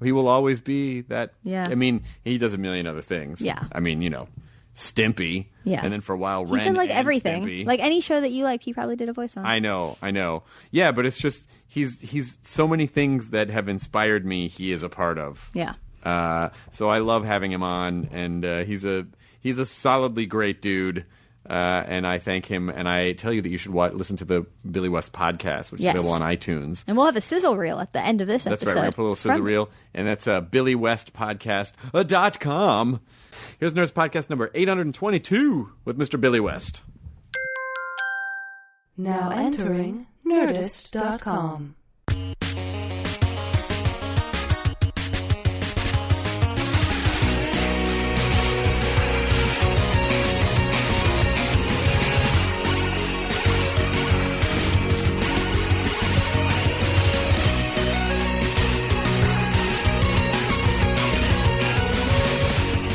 He will always be that. Yeah. I mean, he does a million other things. Yeah. I mean, you know, Stimpy. Yeah. And then for a while, he's Ren done like and everything. Stimpy. Like any show that you liked, he probably did a voice on. I know. Yeah, but it's just, he's so many things that have inspired me, he is a part of. Yeah. So I love having him on, and he's a solidly great dude. And I thank him, and I tell you that you should listen to the Billy West podcast, which is available on iTunes. And we'll have a sizzle reel at the end of this That's episode. right, we're going to put a little sizzle reel, and that's BillyWestPodcast.com. Here's Nerdist Podcast number 822 with Mr. Billy West. Now entering Nerdist.com.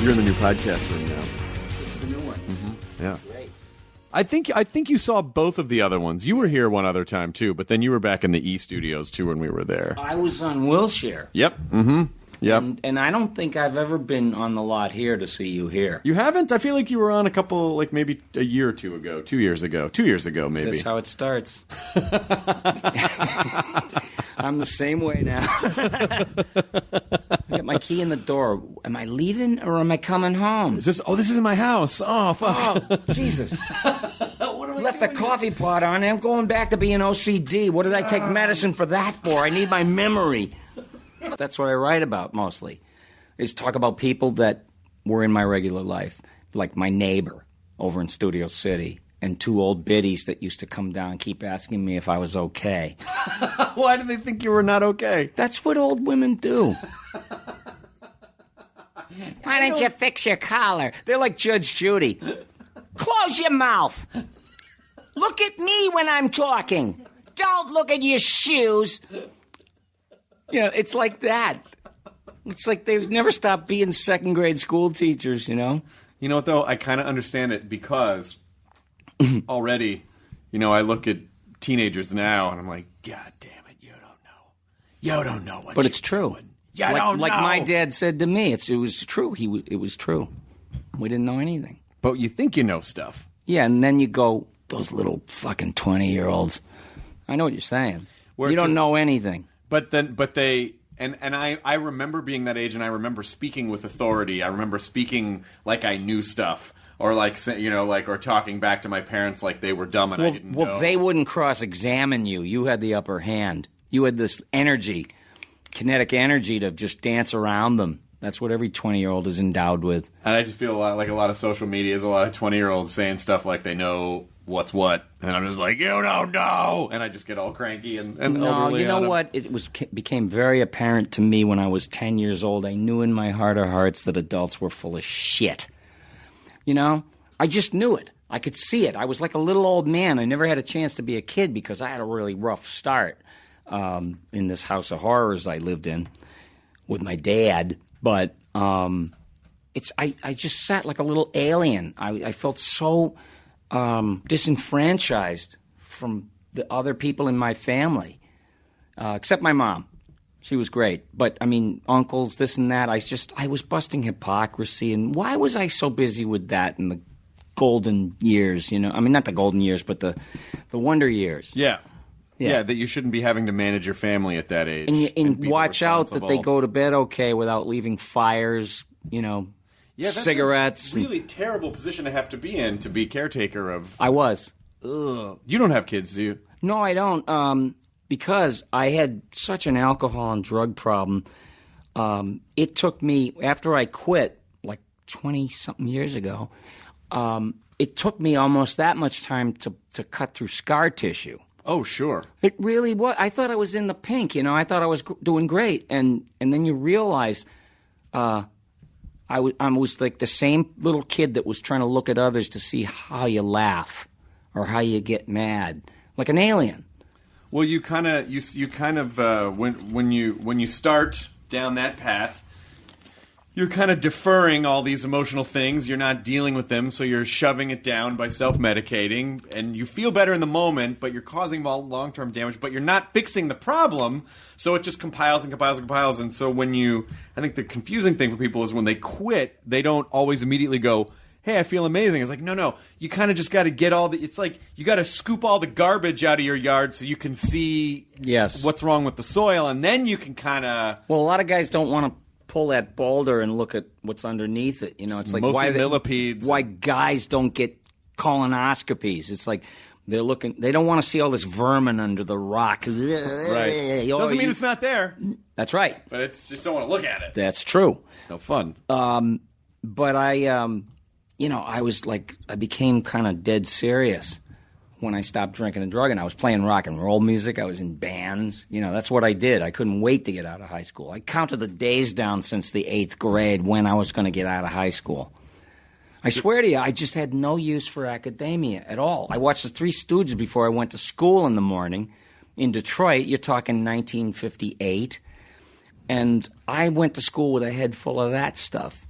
You're in the new podcast room now. This is the new one. Yeah. Great. I think you saw both of the other ones. You were here one other time too, but then you were back in the E studios too when we were there. I was on Wilshire. Yep. Mm-hmm. Yep. And I don't think I've ever been on the lot here to see you here. You haven't? I feel like you were on a couple, like maybe a year or two ago. 2 years ago. 2 years ago, maybe. That's how it starts. I'm the same way now. I got my key in the door. Am I leaving or am I coming home? This is in my house. Oh, fuck. Oh, Jesus. Left the coffee pot on and I'm going back to being OCD. What did I take medicine for that for? I need my memory. That's what I write about mostly, is talk about people that were in my regular life, like my neighbor over in Studio City and two old biddies that used to come down and keep asking me if I was okay. Why do they think you were not okay? That's what old women do. Why don't you fix your collar? They're like Judge Judy. Close your mouth. Look at me when I'm talking. Don't look at your shoes. You know, it's like that. It's like they've never stopped being second grade school teachers, you know? You know what, though? I kind of understand it because already, you know, I look at teenagers now and I'm like, God damn it, you don't know. You don't know what But you're it's true. doing. You don't know. Like my dad said to me, it was true. It was true. We didn't know anything. But you think you know stuff. Yeah, and then you go, those little fucking 20-year-olds. I know what you're saying. You don't know anything. But they... And I remember being that age, and I remember speaking with authority. I remember speaking like I knew stuff, or like, you know, like, or talking back to my parents like they were dumb and I didn't know. Well, they wouldn't cross-examine you. You had the upper hand. You had this energy, kinetic energy to just dance around them. That's what every 20-year-old is endowed with. And I just feel like a lot of social media is a lot of 20-year-olds saying stuff like they know what's what, and I'm just like, you don't know, and I just get all cranky and No, elderly. you know on 'em. what? Became very apparent to me when I was 10 years old. I knew in my heart of hearts that adults were full of shit. You know? I just knew it. I could see it. I was like a little old man. I never had a chance to be a kid because I had a really rough start in this house of horrors I lived in with my dad. But I just sat like a little alien. I felt so disenfranchised from the other people in my family, except my mom. She was great. But, I mean, uncles, this and that. I was busting hypocrisy. And why was I so busy with that in the golden years, you know? I mean, not the golden years, but the wonder years. Yeah, that you shouldn't be having to manage your family at that age. And be watch out that they responsible. go to bed okay without leaving fires, you know, that's cigarettes. A really terrible position to have to be in, to be caretaker of. I was. Ugh. You don't have kids, do you? No, I don't. Because I had such an alcohol and drug problem. It took me, after I quit, like 20-something years ago, it took me almost that much time to cut through scar tissue. Oh, sure. It really was. I thought I was in the pink, you know. I thought I was doing great. And then you realize I was like the same little kid that was trying to look at others to see how you laugh or how you get mad, like an alien. Well, you kind of when you start down that path, you're kind of deferring all these emotional things. You're not dealing with them, so you're shoving it down by self-medicating, and you feel better in the moment, but you're causing long-term damage, but you're not fixing the problem, so it just compiles and compiles and compiles. And so I think the confusing thing for people is when they quit, they don't always immediately go, hey, I feel amazing. It's like, no. You kind of just got to get it's like you got to scoop all the garbage out of your yard so you can see what's wrong with the soil, and then you can kind of... Well, a lot of guys don't want to pull that boulder and look at what's underneath it. You know, it's like mostly millipedes. Why guys don't get colonoscopies. It's like they don't want to see all this vermin under the rock. Right. Doesn't mean it's not there. That's right. But it's just don't want to look at it. That's true. It's no fun. But I was like, I became kind of dead serious when I stopped drinking and drugging. I was playing rock and roll music. I was in bands. You know, that's what I did. I couldn't wait to get out of high school. I counted the days down since the 8th grade when I was going to get out of high school. I swear to you, I just had no use for academia at all. I watched the Three Stooges before I went to school in the morning in Detroit. You're talking 1958. And I went to school with a head full of that stuff.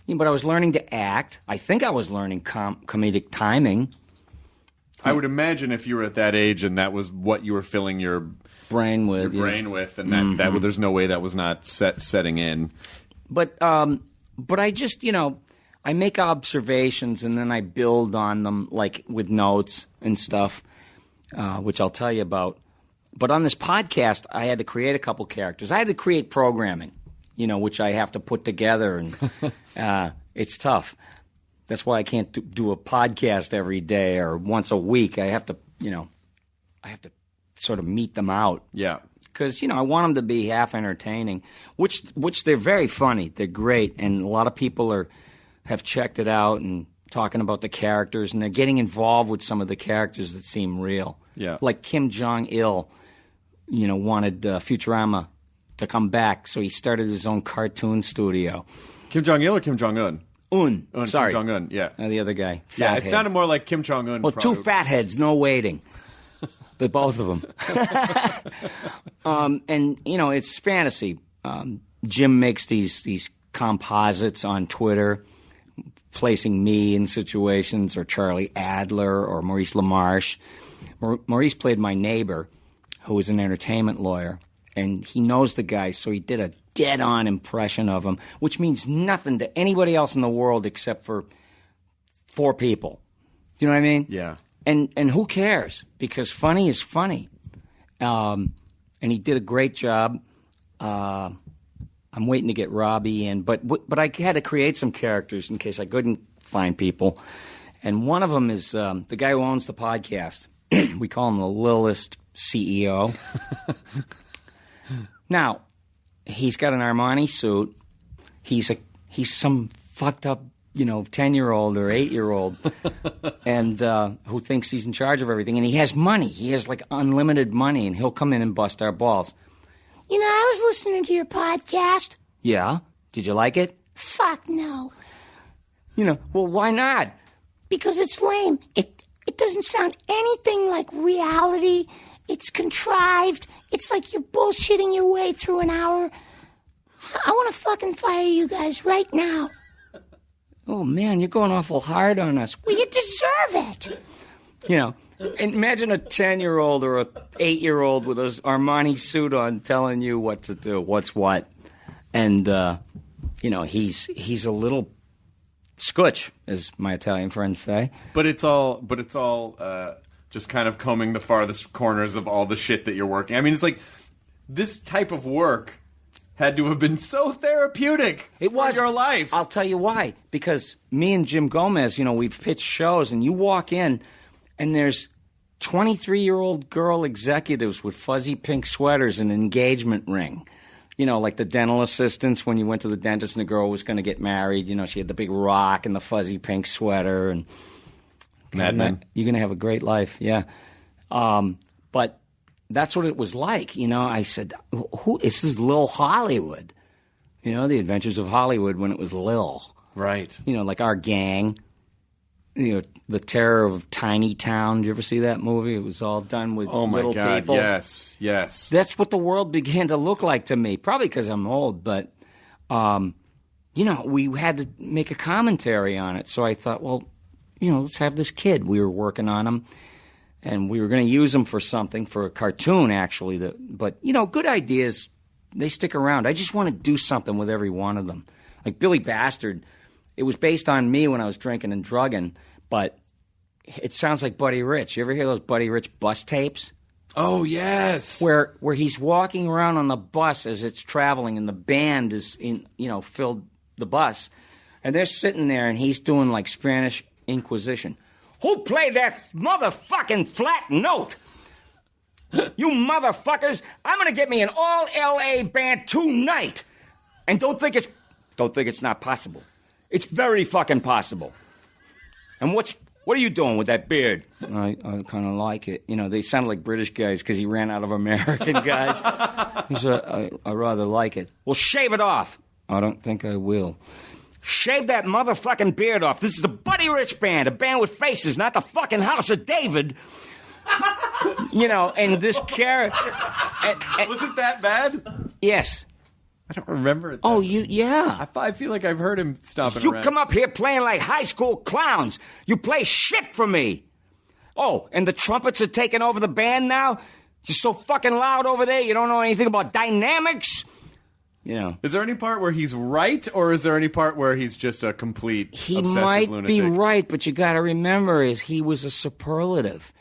But I was learning to act. I think I was learning comedic timing. I would imagine if you were at that age and that was what you were filling your brain with, and that there's no way that was not setting in. But I just, I make observations and then I build on them, like with notes and stuff, which I'll tell you about. But on this podcast, I had to create a couple characters. I had to create programming, which I have to put together, and it's tough. That's why I can't do a podcast every day or once a week. I have to, sort of meet them out. Yeah. Because, I want them to be half entertaining, which they're very funny. They're great, and a lot of people have checked it out and talking about the characters, and they're getting involved with some of the characters that seem real. Yeah. Like Kim Jong-il, wanted Futurama to come back, so he started his own cartoon studio. Kim Jong-il or Kim Jong-un? Sorry. Kim Jong-un, yeah. The other guy. Yeah, it fathead. sounded more like Kim Jong-un. Well, probably. two fatheads, no waiting. The both of them. And, it's fantasy. Jim makes these composites on Twitter, placing me in situations, or Charlie Adler or Maurice LaMarche. Maurice played my neighbor, who was an entertainment lawyer, and he knows the guy, so he did a dead-on impression of him, which means nothing to anybody else in the world except for 4 people. Do you know what I mean? Yeah. And who cares? Because funny is funny. And he did a great job. I'm waiting to get Robbie in, but I had to create some characters in case I couldn't find people. And one of them is the guy who owns the podcast. We call him the Lilist CEO. Now, he's got an Armani suit. He's some fucked up, 10-year-old or 8-year-old, and who thinks he's in charge of everything. And he has money. He has like unlimited money, and he'll come in and bust our balls. I was listening to your podcast. Yeah? Did you like it? Fuck no. Well, why not? Because it's lame. It doesn't sound anything like reality. It's contrived. It's like you're bullshitting your way through an hour. I want to fucking fire you guys right now. Oh, man, you're going awful hard on us. Well, you deserve it. And imagine a 10-year-old or a 8-year-old with his Armani suit on telling you what to do, what's what. And, he's a little scutch, as my Italian friends say. But it's all just kind of combing the farthest corners of all the shit that you're working. I mean, it's like this type of work had to have been so therapeutic for your life. I'll tell you why. Because me and Jim Gomez, we've pitched shows, and you walk in, and there's 23-year-old girl executives with fuzzy pink sweaters and an engagement ring. Like the dental assistants when you went to the dentist and the girl was going to get married. She had the big rock and the fuzzy pink sweater. And Mad Men. You're going to have a great life, yeah. But that's what it was like. I said, this is Lil Hollywood. The Adventures of Hollywood when it was Lil. Right. Like our gang. The Terror of Tiny Town. Did you ever see that movie? It was all done with little people. Yes. That's what the world began to look like to me. Probably because I'm old, but, we had to make a commentary on it. So I thought, well, let's have this kid. We were working on him, and we were going to use him for something, for a cartoon, actually. But good ideas, they stick around. I just want to do something with every one of them. Like Billy Bastard. It was based on me when I was drinking and drugging, but it sounds like Buddy Rich. You ever hear those Buddy Rich bus tapes? Oh, yes. Where he's walking around on the bus as it's traveling, and the band is filled the bus, and they're sitting there, and he's doing like Spanish Inquisition. Who played that motherfucking flat note? You motherfuckers! I'm gonna get me an all L.A. band tonight, and don't think it's not possible. It's very fucking possible. And what are you doing with that beard? I kind of like it. They sounded like British guys because he ran out of American guys. He said, I rather like it. Well, shave it off. I don't think I will. Shave that motherfucking beard off. This is the Buddy Rich Band, a band with faces, not the fucking House of David. And this character... Was it that bad? Yes. I don't remember it. Oh, yeah. I feel like I've heard him stomping You around. come up here playing like high school clowns. You play shit for me. Oh, and the trumpets are taking over the band now? You're so fucking loud over there, you don't know anything about dynamics? Is there any part where he's right, or is there any part where he's just a complete obsessive might lunatic? be right, but you got to remember is he was a superlative.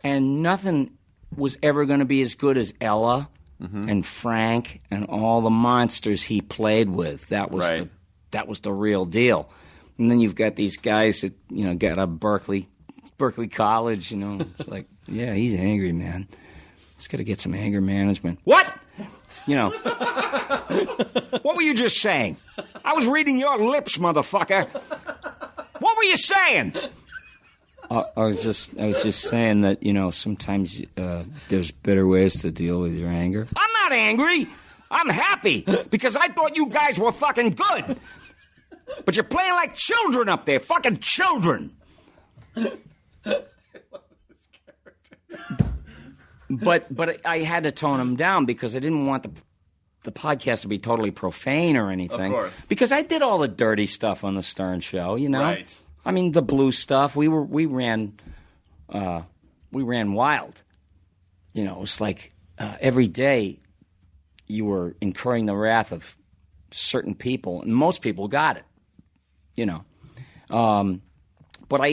And nothing was ever going to be as good as Ella. Mm-hmm. And Frank and all the monsters he played with. That was the real deal. And then you've got these guys that got a Berkeley College. It's like, yeah, he's angry, man. He's got to get some anger management. What? What were you just saying? I was reading your lips, motherfucker. What were you saying? I was just saying that, sometimes there's better ways to deal with your anger. I'm not angry. I'm happy because I thought you guys were fucking good. But you're playing like children up there, fucking children. I love this character. but I had to tone them down because I didn't want the podcast to be totally profane or anything. Of course. Because I did all the dirty stuff on the Stern Show, you know? Right. I mean, the blue stuff, we ran wild. You know, it was like every day you were incurring the wrath of certain people, and most people got it, you know. But we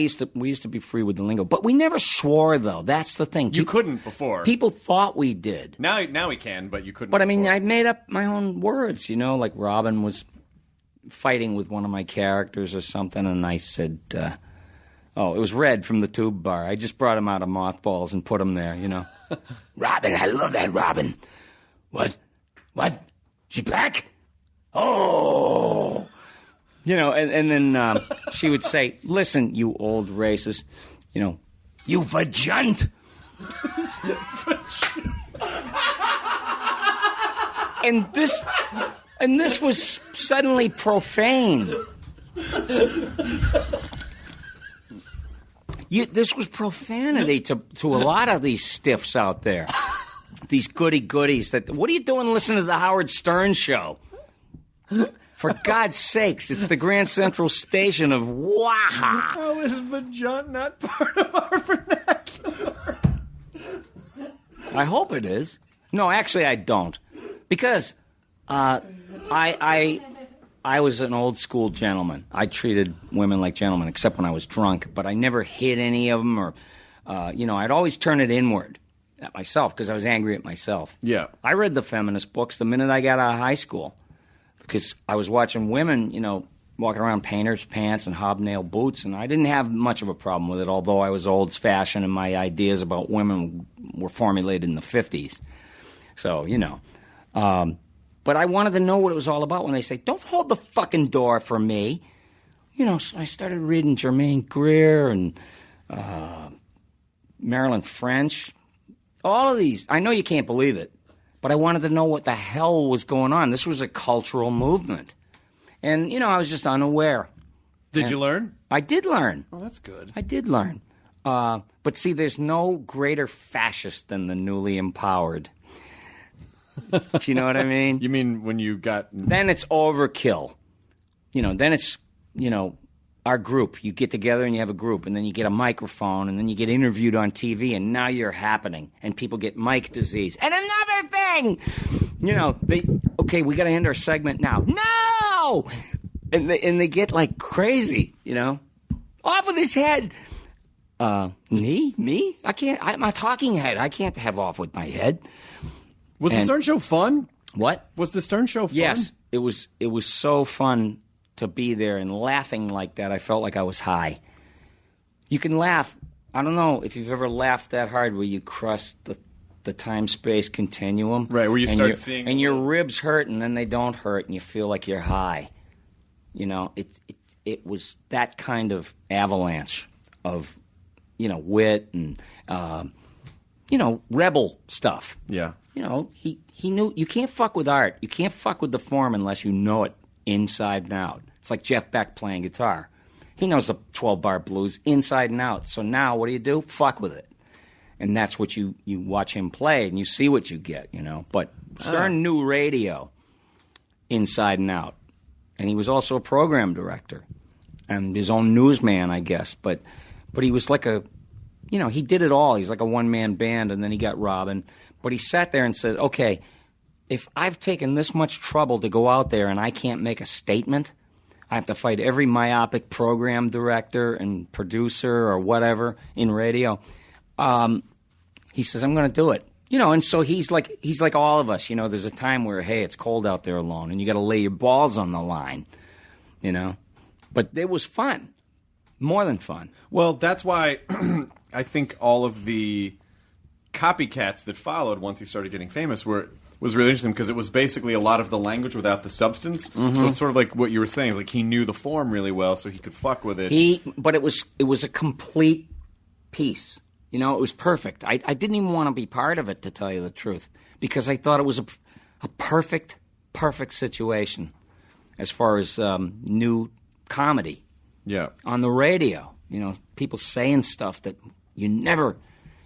used to be free with the lingo. But we never swore, though. That's the thing. You couldn't before. People thought we did. Now we can, but you couldn't. But I mean, before. I made up my own words, you know, like Robin was fighting with one of my characters or something, and I said, it was Red from the Tube Bar. I just brought him out of mothballs and put him there, you know. Robin, I love that Robin. What? She black? Oh! You know, and then she would say, listen, you old racist, you know, you vajunt. And this was suddenly profane. This was profanity to a lot of these stiffs out there. These goody-goodies. What are you doing listening to the Howard Stern Show? For God's sakes, it's the Grand Central Station of Waha. How is vajunt not part of our vernacular? I hope it is. No, actually, I don't. Because I was an old school gentleman. I treated women like gentlemen, except when I was drunk. But I never hit any of them, or I'd always turn it inward at myself because I was angry at myself. Yeah, I read the feminist books the minute I got out of high school because I was watching women, you know, walking around painter's pants and hobnail boots, and I didn't have much of a problem with it. Although I was old-fashioned and my ideas about women were formulated in the 50s. So you know. But I wanted to know what it was all about when they say, don't hold the fucking door for me. You know, so I started reading Germaine Greer and Marilyn French. All of these. I know you can't believe it, but I wanted to know what the hell was going on. This was a cultural movement. And, you know, I was just unaware. Did you learn? I did learn. Oh, that's good. I did learn. But see, there's no greater fascist than the newly empowered. Do you know what I mean? You mean when you got... Then it's overkill. You know, then it's, you know, our group. You get together and you have a group, and then you get a microphone, and then you get interviewed on TV, and now you're happening, and people get mic disease. And another thing! You know, we got to end our segment now. No! And they get, like, crazy, you know? Off with his head! Me? I can't... I'm a talking head. I can't have off with my head. Was the Stern Show fun? What? Was the Stern Show fun? Yes. It was so fun to be there and laughing like that. I felt like I was high. You can laugh. I don't know if you've ever laughed that hard where you cross the time-space continuum. Right, where you start seeing... And your ribs hurt and then they don't hurt and you feel like you're high. You know, it was that kind of avalanche of, you know, wit and, you know, rebel stuff. Yeah. You know, he knew you can't fuck with art. You can't fuck with the form unless you know it inside and out. It's like Jeff Beck playing guitar. He knows the 12-bar blues inside and out. So now what do? Fuck with it. And that's what you watch him play and you see what you get, you know. But Stern knew radio inside and out. And he was also a program director and his own newsman, I guess. But he was like he did it all. He's like a one-man band, and then he got Robin. But he sat there and says, okay, if I've taken this much trouble to go out there and I can't make a statement, I have to fight every myopic program director and producer or whatever in radio. He says, I'm going to do it. You know, and so he's like all of us. You know, there's a time where, hey, it's cold out there alone, and you got to lay your balls on the line, you know. But it was fun. More than fun. Well, that's why I think all of the copycats that followed once he started getting famous was really interesting because it was basically a lot of the language without the substance. Mm-hmm. So it's sort of like what you were saying. Is like he knew the form really well, so he could fuck with it. But it was a complete piece. You know, it was perfect. I didn't even want to be part of it, to tell you the truth, because I thought it was a perfect situation as far as new comedy. Yeah. On the radio, you know, people saying stuff that you never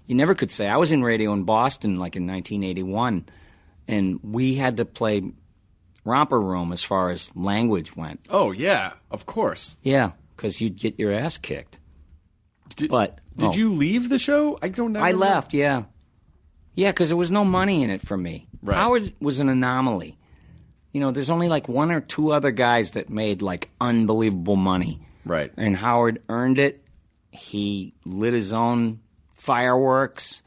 You never could say. I was in radio in Boston like in 1981, and we had to play romper room as far as language went. Oh, yeah, of course. Yeah, because you'd get your ass kicked. Did you leave the show? I don't know. I left, yeah. Yeah, because there was no money in it for me. Right. Howard was an anomaly. You know, there's only like one or two other guys that made like unbelievable money. Right. And Howard earned it. He lit his own fireworks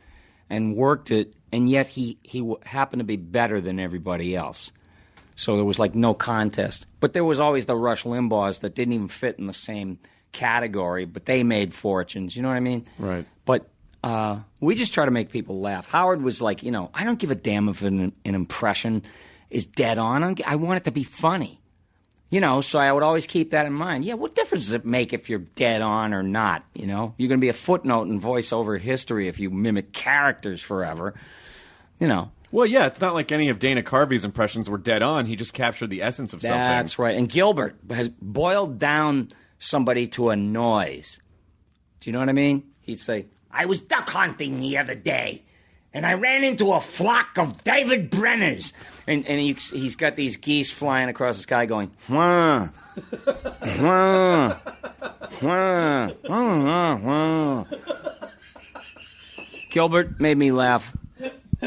and worked it, and yet he happened to be better than everybody else. So there was like no contest. But there was always the Rush Limbaughs that didn't even fit in the same category, but they made fortunes. You know what I mean? Right. But we just try to make people laugh. Howard was like, you know, I don't give a damn if an impression is dead on. I want it to be funny. You know, so I would always keep that in mind. Yeah, what difference does it make if you're dead on or not? You know, you're going to be a footnote in voiceover history if you mimic characters forever. You know. Well, yeah, it's not like any of Dana Carvey's impressions were dead on. He just captured the essence of something. That's right. And Gilbert has boiled down somebody to a noise. Do you know what I mean? He'd say, I was duck hunting the other day, and I ran into a flock of David Brenners. And he's got these geese flying across the sky going, wah, wah, wah, wah, wah. Gilbert made me laugh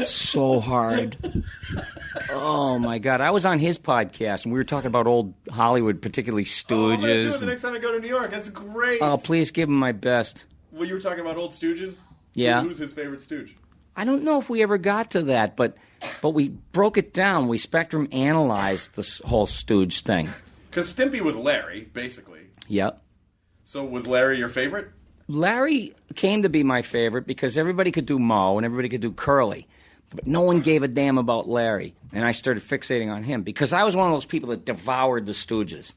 so hard. Oh, my God. I was on his podcast, and we were talking about old Hollywood, particularly Stooges. Oh, I'm going to do it the next time I go to New York. That's great. Oh, please give him my best. Well, you were talking about old Stooges? Yeah. Who's his favorite Stooge? I don't know if we ever got to that, but we broke it down. We spectrum analyzed this whole Stooge thing. Because Stimpy was Larry, basically. Yep. So was Larry your favorite? Larry came to be my favorite because everybody could do Moe and everybody could do Curly. But no one gave a damn about Larry. And I started fixating on him because I was one of those people that devoured the Stooges.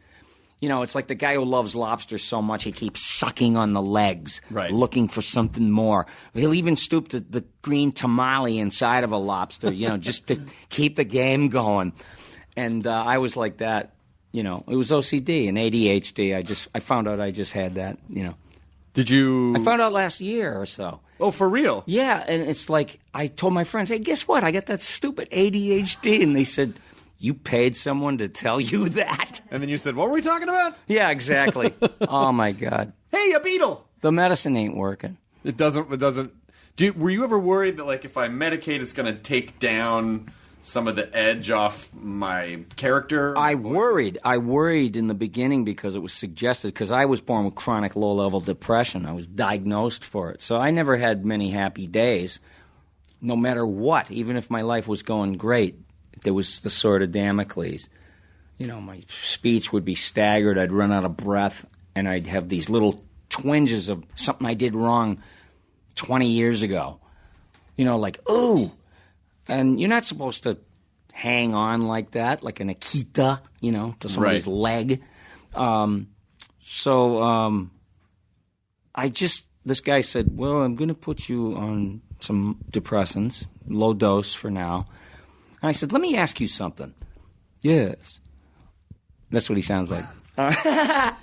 You know, it's like the guy who loves lobster so much he keeps sucking on the legs, right, looking for something more. He'll even stoop to the green tamale inside of a lobster, you know, just to keep the game going. And I was like that, you know. It was OCD and ADHD. I found out I just had that, you know. Did you? I found out last year or so. Oh, for real? Yeah, and it's like I told my friends, hey, guess what? I got that stupid ADHD. And they said, you paid someone to tell you that? And then you said, what were we talking about? Yeah, exactly. Oh, my God. Hey, a beetle! The medicine ain't working. It doesn't. Were you ever worried that, like, if I medicate, it's going to take down some of the edge off my character? I worried in the beginning because it was suggested, because I was born with chronic low-level depression. I was diagnosed for it. So I never had many happy days, no matter what. Even if my life was going great, there was the sword of Damocles. You know, my speech would be staggered. I'd run out of breath, and I'd have these little twinges of something I did wrong 20 years ago. You know, like, ooh. And you're not supposed to hang on like that, like an Akita, you know, to somebody's leg. This guy said, well, I'm going to put you on some depressants, low dose for now. And I said, let me ask you something. Yes. That's what he sounds like.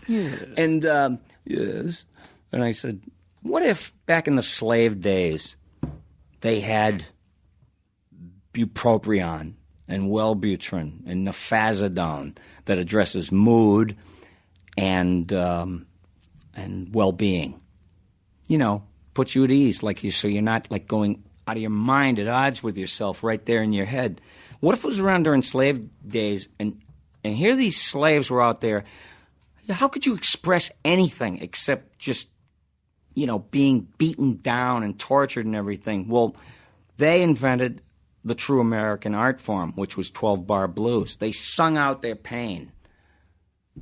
Yes. And, yes. And I said, what if back in the slave days they had bupropion and Wellbutrin and nifazodone that addresses mood and well-being? You know, puts you at ease, so you're not like going out of your mind at odds with yourself right there in your head. What if it was around during slave days and here these slaves were out there? How could you express anything except just, you know, being beaten down and tortured and everything? Well, they invented the true American art form, which was 12-bar blues. They sung out their pain,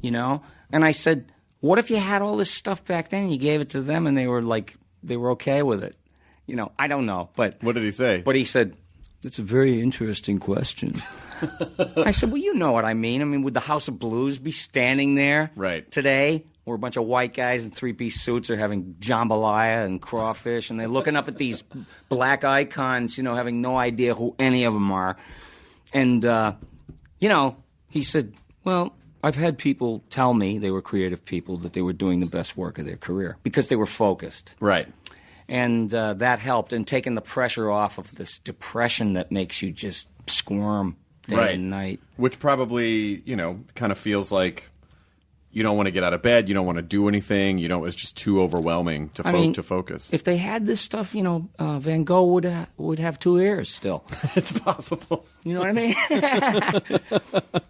you know? And I said, what if you had all this stuff back then and you gave it to them and they were okay with it? You know, I don't know. But what did he say? But he said, that's a very interesting question. I said, well, you know what I mean. I mean, would the House of Blues be standing there today where a bunch of white guys in three-piece suits are having jambalaya and crawfish and they're looking up at these black icons, you know, having no idea who any of them are? And, you know, he said, well, I've had people tell me, they were creative people, that they were doing the best work of their career because they were focused. Right. And that helped, and taking the pressure off of this depression that makes you just squirm day and night. Which probably, kind of feels like you don't want to get out of bed, you don't want to do anything, it's just too overwhelming to focus. If they had this stuff, Van Gogh would have 2 ears still. It's possible. You know what I mean?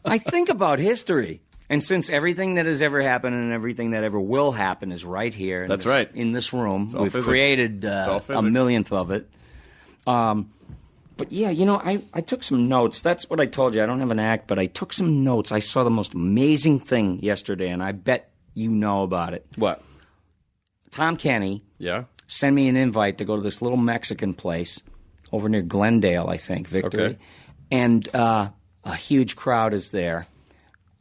I think about history. And since everything that has ever happened and everything that ever will happen is right here. That's right. In this room. We've physics. created a millionth of it. But yeah, I took some notes. That's what I told you. I don't have an act, but I took some notes. I saw the most amazing thing yesterday, and I bet you know about it. What? Tom Kenny sent me an invite to go to this little Mexican place over near Glendale, I think, Victory. Okay. And a huge crowd is there.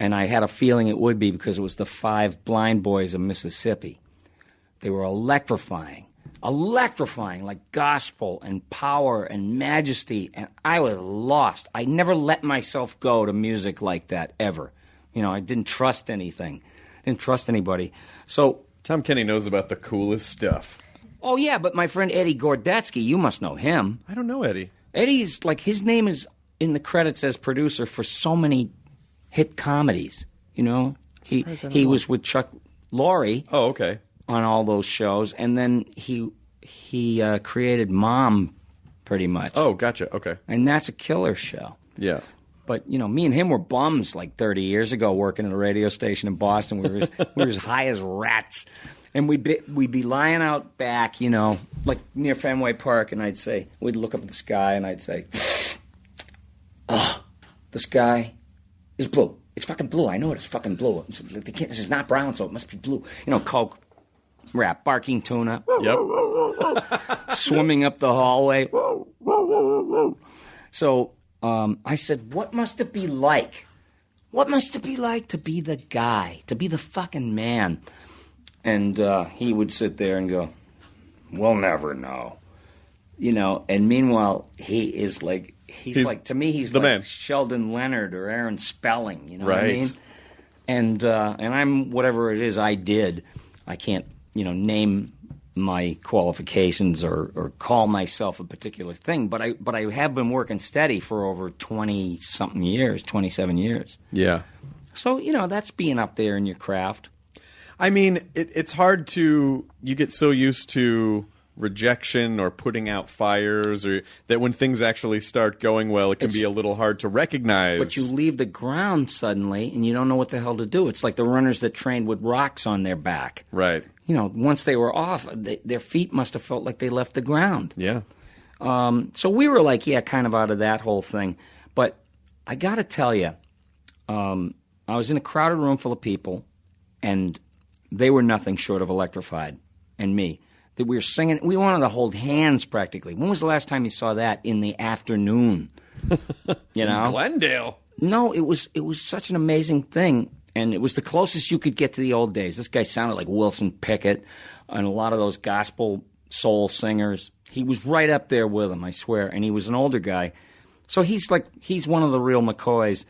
And I had a feeling it would be because it was the 5 blind boys of Mississippi. They were electrifying, like gospel and power and majesty. And I was lost. I never let myself go to music like that ever. I didn't trust anything. Didn't trust anybody. So Tom Kenny knows about the coolest stuff. Oh, yeah, but my friend Eddie Gordetsky, you must know him. I don't know Eddie. Eddie's his name is in the credits as producer for so many hit comedies, He was with Chuck Lorre. Oh, okay. On all those shows, and then he created Mom, pretty much. Oh, gotcha. Okay. And that's a killer show. Yeah. But me and him were bums like 30 years ago, working at a radio station in Boston. We were as high as rats, and we'd be lying out back, like near Fenway Park, and we'd look up at the sky, and I'd say, "Oh, the sky is blue. It's fucking blue. I know it is fucking blue. This is not brown, so it must be blue." Coke, rap, barking tuna. Yep. Swimming up the hallway. So I said, what must it be like? What must it be like to be the guy, to be the fucking man? And he would sit there and go, we'll never know. And meanwhile, he's to me, he's the like man. Sheldon Leonard or Aaron Spelling, you know right. what I mean? And I'm whatever it is I did. I can't, name my qualifications or call myself a particular thing, but I have been working steady for over 20-something years, 27 years. Yeah. So, that's being up there in your craft. I mean, it's hard to – you get so used to – rejection or putting out fires, or that when things actually start going well, it can be a little hard to recognize. But you leave the ground suddenly and you don't know what the hell to do. It's like the runners that trained with rocks on their back. Right. Once they were off, their feet must have felt like they left the ground. Yeah. So we were kind of out of that whole thing. But I got to tell you, I was in a crowded room full of people, and they were nothing short of electrified, and me. That we were singing. We wanted to hold hands practically. When was the last time you saw that in the afternoon? Glendale. No, it was such an amazing thing, and it was the closest you could get to the old days. This guy sounded like Wilson Pickett and a lot of those gospel soul singers. He was right up there with them, I swear, and he was an older guy. So he's one of the real McCoys,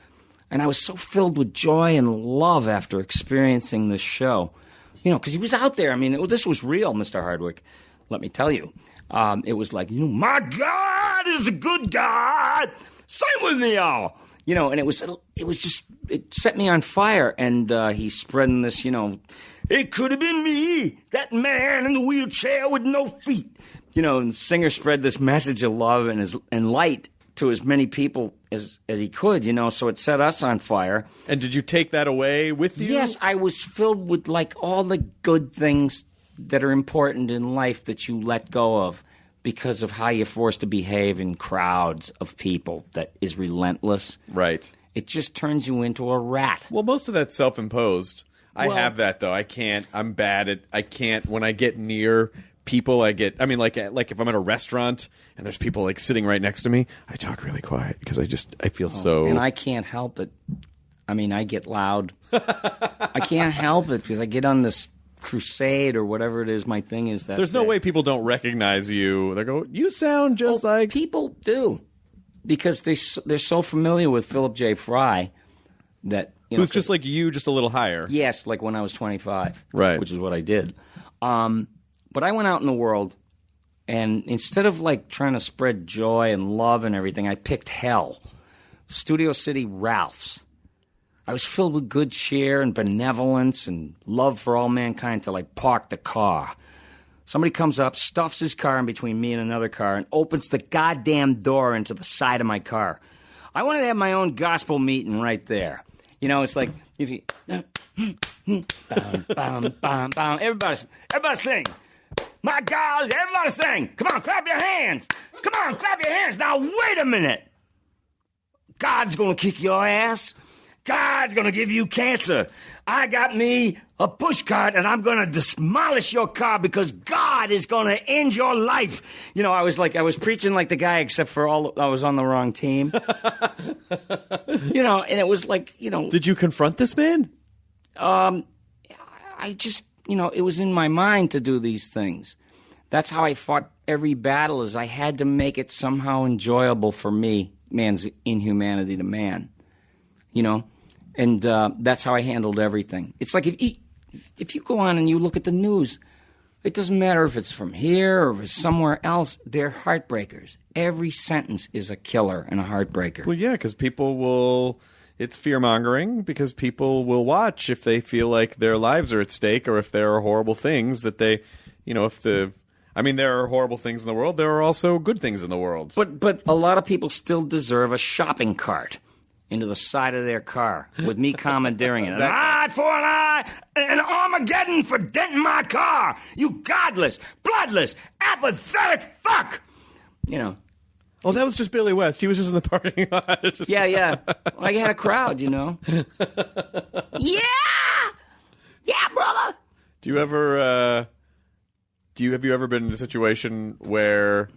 and I was so filled with joy and love after experiencing this show. Because he was out there. I mean, this was real, Mr. Hardwick. Let me tell you. It was like, my God is a good God. Sing with me, y'all. And it set me on fire. And he's spreading this, it could have been me, that man in the wheelchair with no feet. And the singer spread this message of love and light to as many people as he could, so it set us on fire. And did you take that away with you? Yes, I was filled with all the good things that are important in life that you let go of because of how you're forced to behave in crowds of people that is relentless. Right. It just turns you into a rat. Well, most of that's self-imposed. I have that, though. I'm bad at, when I get near people, like if I'm at a restaurant and there's people sitting right next to me, I talk really quiet because I feel so. And I can't help it. I get loud. I can't help it because I get on this crusade or whatever it is. My thing is that there's no way people don't recognize you. They go, you sound just like people do, because they're so familiar with Philip J. Fry that who's just like you, just a little higher. Yes, like when I was 25, right, which is what I did. But I went out in the world And instead of like trying to spread joy and love and everything, I picked hell. Studio City Ralph's. I was filled with good cheer and benevolence and love for all mankind till I parked the car. Somebody comes up, stuffs his car in between me and another car, and opens the goddamn door into the side of my car. I wanted to have my own gospel meeting right there. You know, it's like, if you... Everybody sing. My God, everybody sing. Come on, clap your hands. Come on, clap your hands. Now, wait a minute. God's going to kick your ass. God's going to give you cancer. I got me a pushcart, and I'm going to demolish your car because God is going to end your life. You know, I was preaching like the guy, except for I was on the wrong team. You know, and it was like, you know. Did you confront this man? I just, you know, it was in my mind to do these things. That's how I fought every battle, is I had to make it somehow enjoyable for me, man's inhumanity to man. You know, and that's how I handled everything. It's like if you go on and you look at the news, it doesn't matter if it's from here or if it's somewhere else, they're heartbreakers. Every sentence is a killer and a heartbreaker. Well, yeah, because people will... It's fear-mongering because people will watch if they feel like their lives are at stake or if there are horrible things that they... You know, there are horrible things in the world. There are also good things in the world. But a lot of people still deserve a shopping cart into the side of their car with me commandeering it. An eye for an eye, an Armageddon for denting my car. You godless, bloodless, apathetic fuck. You know. Oh, that was just Billy West. He was just in the parking lot. Yeah. Well, I had a crowd, you know. Yeah, brother. Have you ever been in a situation where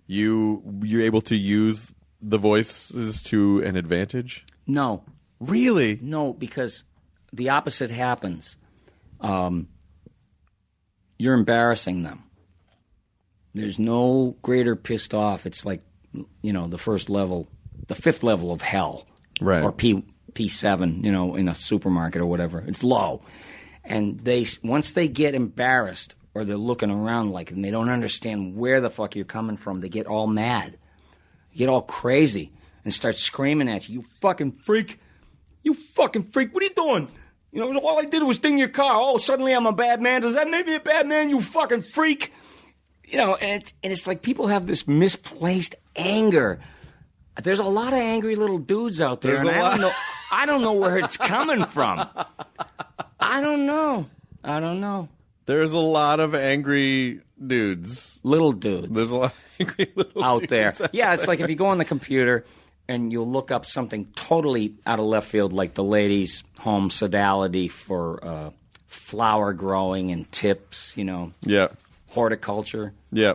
you're able to use the voices to an advantage? No. Really? No, because the opposite happens. You're embarrassing them. There's no greater pissed off. It's like, you know, the fifth level of hell. Right. Or P7, you know, in a supermarket or whatever. It's low. And once they get embarrassed or they're looking around like and they don't understand where the fuck you're coming from, they get all mad. Get all crazy and start screaming at you. You fucking freak. You fucking freak. What are you doing? You know, all I did was ding your car. Oh, suddenly I'm a bad man. Does that make me a bad man, you fucking freak? You know, and it's like people have this misplaced anger. There's a lot of angry little dudes out there. I don't know where it's coming from. I don't know. There's a lot of angry dudes. Little dudes. There's a lot of angry little out dudes there. Yeah, it's like if you go on the computer and you'll look up something totally out of left field, like the ladies' home sodality for flower growing and tips, you know. Yeah. Horticulture. Yeah.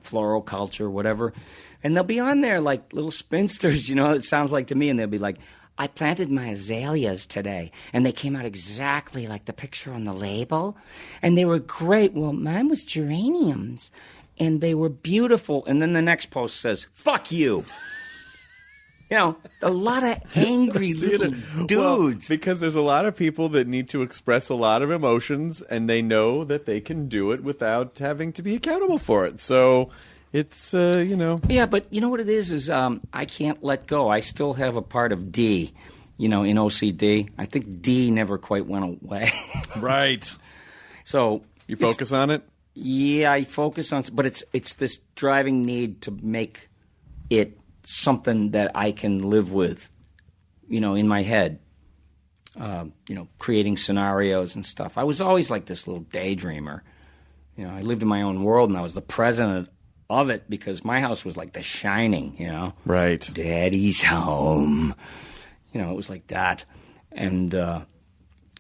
Floral culture, whatever. And they'll be on there like little spinsters, you know, it sounds like to me, and they'll be like, I planted my azaleas today, and they came out exactly like the picture on the label, and they were great. Well, mine was geraniums, and they were beautiful. And then the next post says, fuck you. You know, a lot of angry little dudes. Well, because there's a lot of people that need to express a lot of emotions, and they know that they can do it without having to be accountable for it. So... It's, you know. Yeah, but you know what it is I can't let go. I still have a part of D, you know, in OCD. I think D never quite went away. Right. So. You focus on it? Yeah, I focus on it. But it's this driving need to make it something that I can live with, you know, in my head. You know, creating scenarios and stuff. I was always like this little daydreamer. You know, I lived in my own world, and I was the president of it because my house was like The Shining, you know. Right. Daddy's home. You know, it was like that. And,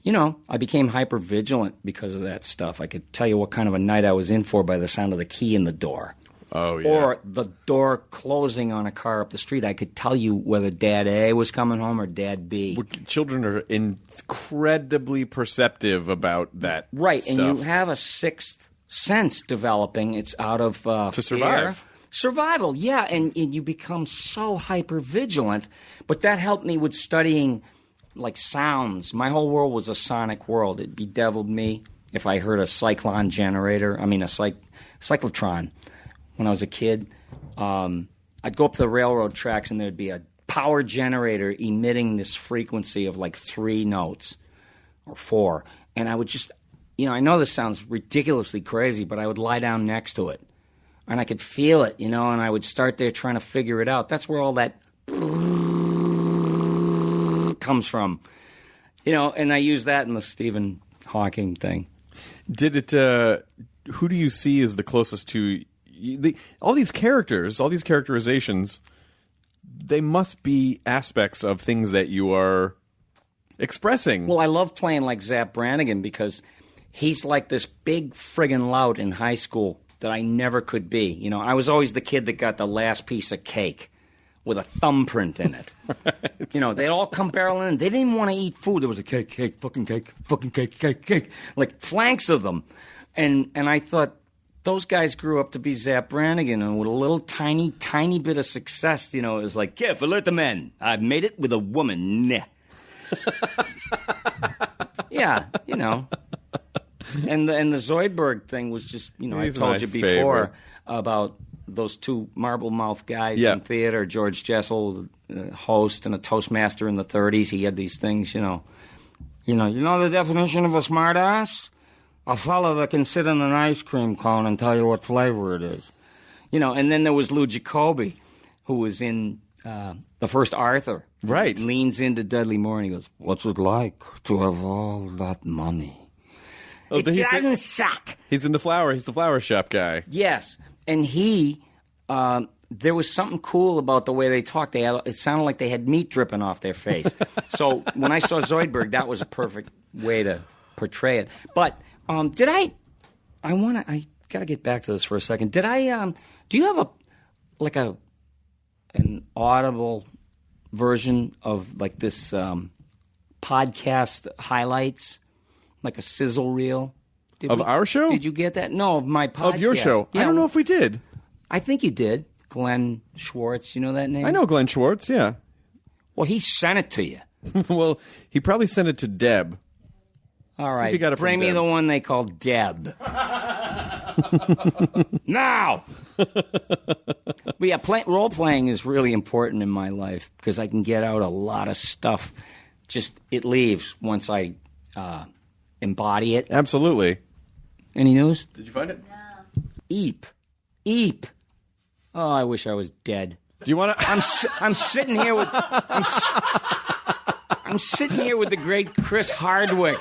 you know, I became hyper vigilant because of that stuff. I could tell you what kind of a night I was in for by the sound of the key in the door. Oh, yeah. Or the door closing on a car up the street. I could tell you whether Dad A was coming home or Dad B. Children are incredibly perceptive about that Right, stuff. and you have a sixth sense developing. It's out of to survive. Fear. Survival, yeah, and you become so hyper vigilant. But that helped me with studying like sounds. My whole world was a sonic world. It bedeviled me if I heard a cyclotron, when I was a kid. I'd go up to the railroad tracks and there'd be a power generator emitting this frequency of like 3 notes or 4. And I would just, I know this sounds ridiculously crazy, but I would lie down next to it. And I could feel it, and I would start there trying to figure it out. That's where all that comes from. And I use that in the Stephen Hawking thing. Did it, who do you see as the closest to, all these characters, all these characterizations, they must be aspects of things that you are expressing. Well, I love playing like Zapp Brannigan because he's like this big friggin' lout in high school that I never could be. I was always the kid that got the last piece of cake with a thumbprint in it. Right. They'd all come barreling in. They didn't even want to eat food. There was a cake, fucking cake, like flanks of them. And I thought, those guys grew up to be Zapp Brannigan, and with a little tiny, tiny bit of success, it was like, Kif, alert the men. I've made it with a woman. Yeah, And the Zoidberg thing was just, I told you before favorite. About those 2 marble-mouthed guys in theater. George Jessel, host and a Toastmaster in the 30s. He had these things, You know the definition of a smartass? A fellow that can sit in an ice cream cone and tell you what flavor it is. And then there was Lou Jacoby, who was in the first Arthur. Right. He leans into Dudley Moore and he goes, what's it like to have all that money? It doesn't suck. He's in the flower. He's the flower shop guy. Yes. And there was something cool about the way they talked. It sounded like they had meat dripping off their face. So when I saw Zoidberg, that was a perfect way to portray it. But I got to get back to this for a second. Do you have an audible version of like this podcast highlights, like a sizzle reel? Our show? Did you get that? No, of my podcast. Of your show? Yeah, I don't know if we did. I think you did. Glenn Schwartz, you know that name? I know Glenn Schwartz, yeah. Well, he sent it to you. Well, he probably sent it to Deb. All right, you got it from bring me Deb. the one they call Deb. Now! But yeah, role-playing is really important in my life because I can get out a lot of stuff. It leaves once I embody it. Absolutely. Any news? Did you find it? Eep. Eep. Oh, I wish I was dead. Do you want to... I'm sitting here with... I'm sitting here with the great Chris Hardwick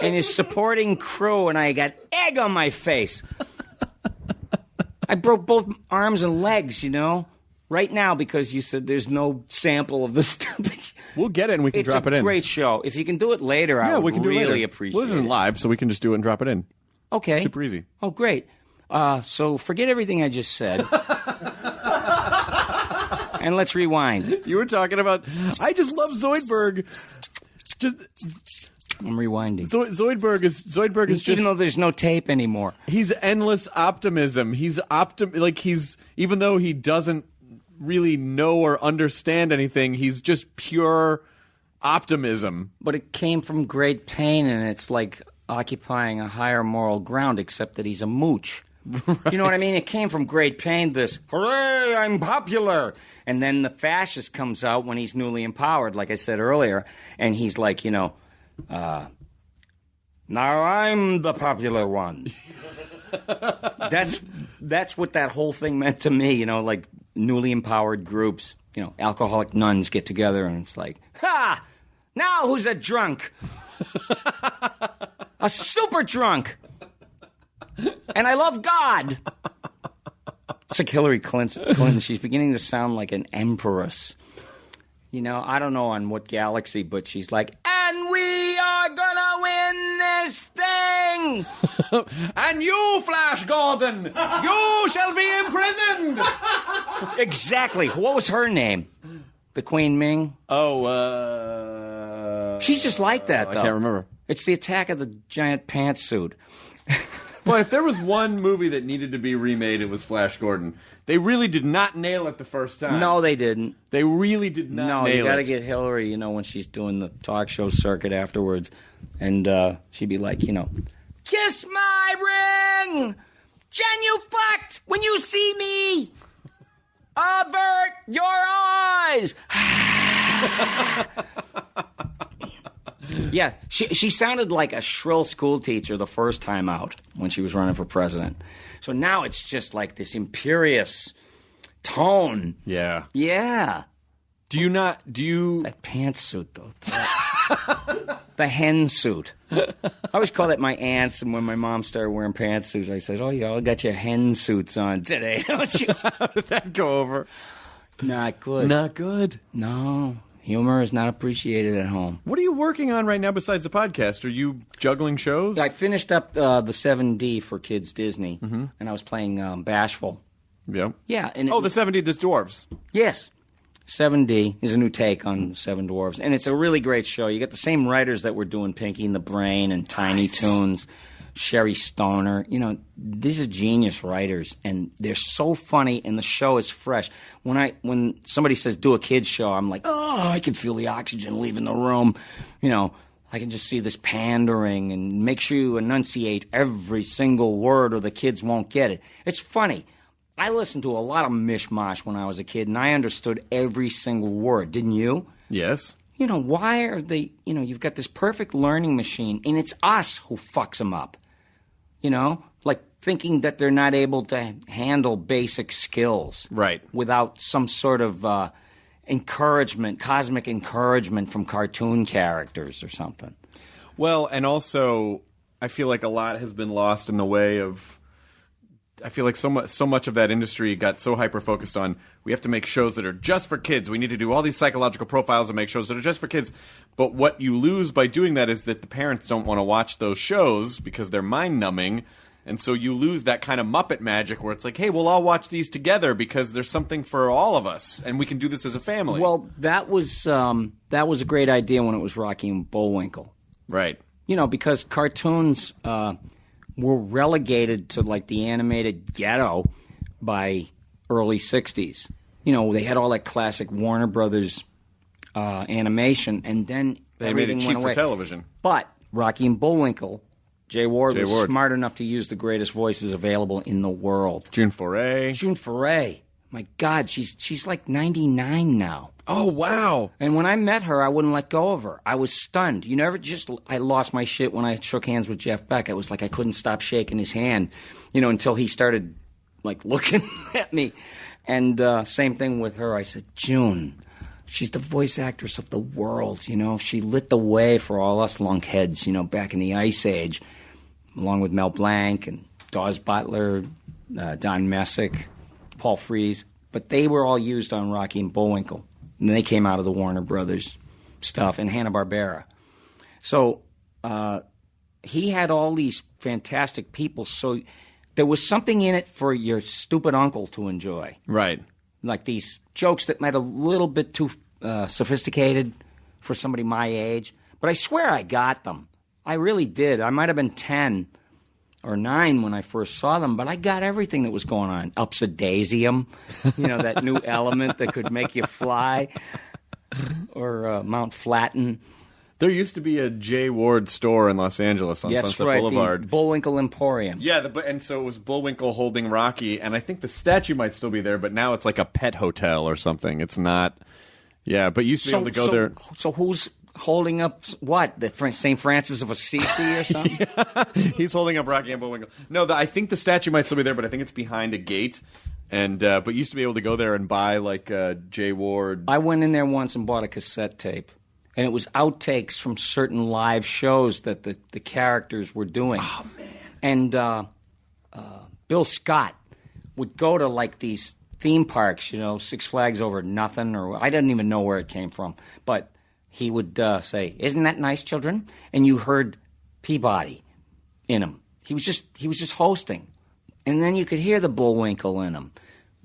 and his supporting crew, and I got egg on my face. I broke both arms and legs, right now because you said there's no sample of the stupid. We'll get it and we can drop it in. It's a great show. If you can do it later, I would really appreciate it. Well, this isn't live, so we can just do it and drop it in. Okay. Super easy. Oh, great. So forget everything I just said. And let's rewind. You were talking about... I just love Zoidberg. I'm rewinding. Zoidberg is just... Even though there's no tape anymore. He's endless optimism. He's even though he doesn't really know or understand anything, he's just pure optimism. But it came from great pain, and it's like occupying a higher moral ground, except that he's a mooch. Right. You know what I mean? It came from great pain, this, hooray, I'm popular. And then the fascist comes out when he's newly empowered, like I said earlier, and he's like, now I'm the popular one. That's what that whole thing meant to me, like newly empowered groups, alcoholic nuns get together and it's like, ha! Now who's a drunk? A super drunk. And I love God. It's like Hillary Clinton. She's beginning to sound like an empress. I don't know on what galaxy, but she's like, and we are gonna win this thing. And you, Flash Gordon, you shall be imprisoned. Exactly. What was her name? The Queen Ming? Oh, she's just like that, though. I can't remember. It's the Attack of the Giant Pantsuit. Well, if there was one movie that needed to be remade, it was Flash Gordon. They really did not nail it the first time. No, they didn't. They really did not nail it. No, you got to get Hillary, when she's doing the talk show circuit afterwards. And she'd be like, kiss my ring! Jen, you fucked! When you see me, avert your eyes! Yeah, she sounded like a shrill school teacher the first time out when she was running for president. So now it's just like this imperious tone. Yeah. Yeah. Do you... That pantsuit, though. The hen suit. I always call it my aunts, and when my mom started wearing pantsuits, I said, oh, y'all got your hen suits on today, don't you? How did that go over? Not good. Not good. No. Humor is not appreciated at home. What are you working on right now besides the podcast? Are you juggling shows? I finished up the 7D for Kids Disney, and I was playing Bashful. Yeah. Yeah. And the 70 This Dwarves. Yes. 7D is a new take on the Seven Dwarves, and it's a really great show. You get the same writers that were doing Pinky and the Brain and Tiny Toons, Sherry Stoner. You know, these are genius writers, and they're so funny, and the show is fresh. When somebody says do a kids show, I'm like, oh, I can feel the oxygen leaving the room. You know, I can just see this pandering, and make sure you enunciate every single word or the kids won't get it. It's funny. I listened to a lot of mishmash when I was a kid, and I understood every single word. Didn't you? Yes. You know, why are they, you've got this perfect learning machine, and it's us who fucks them up. You know, like thinking that they're not able to handle basic skills. Right. Without some sort of encouragement, cosmic encouragement from cartoon characters or something. Well, and also, I feel like a lot has been lost in the way of... I feel like so much of that industry got so hyper-focused on, we have to make shows that are just for kids. We need to do all these psychological profiles and make shows that are just for kids. But what you lose by doing that is that the parents don't want to watch those shows because they're mind-numbing. And so you lose that kind of Muppet magic where it's like, hey, we'll all watch these together because there's something for all of us, and we can do this as a family. Well, that was a great idea when it was Rocky and Bullwinkle. Right. You know, because cartoons... were relegated to, like, the animated ghetto by early 60s. You know, they had all that classic Warner Brothers animation, and then they made it cheap went away. for television. But Rocky and Bullwinkle, Jay Ward was smart enough to use the greatest voices available in the world. June Foray. My God, she's like 99 now. Oh, wow. And when I met her, I wouldn't let go of her. I was stunned. I lost my shit when I shook hands with Jeff Beck. It was like I couldn't stop shaking his hand, until he started, like, looking at me. And same thing with her. I said, June, she's the voice actress of the world, She lit the way for all us lunkheads, back in the Ice Age, along with Mel Blanc and Dawes Butler, Don Messick, Paul Frees. But they were all used on Rocky and Bullwinkle. And they came out of the Warner Brothers stuff and Hanna-Barbera. So he had all these fantastic people. So there was something in it for your stupid uncle to enjoy. Right. Like these jokes that might a little bit too sophisticated for somebody my age. But I swear I got them. I really did. I might have been 10 or 9 when I first saw them, but I got everything that was going on. Upsidasium, that new element that could make you fly, or Mount Flatten. There used to be a Jay Ward store in Los Angeles on Sunset Boulevard. The Bullwinkle Emporium. Yeah, and so it was Bullwinkle holding Rocky, and I think the statue might still be there, but now it's like a pet hotel or something. It's not. Yeah, but you used to be able to go there. So who's holding up what? The St. Francis of Assisi or something? Yeah. He's holding up Rocky and Bullwinkle. No, I think the statue might still be there, but I think it's behind a gate. And but you used to be able to go there and buy like Jay Ward. I went in there once and bought a cassette tape, and it was outtakes from certain live shows that the characters were doing. Oh man! And Bill Scott would go to like these theme parks, Six Flags Over Nothing, or I didn't even know where it came from, but he would say, "Isn't that nice, children?" And you heard Peabody in him. He was just hosting, and then you could hear the Bullwinkle in him.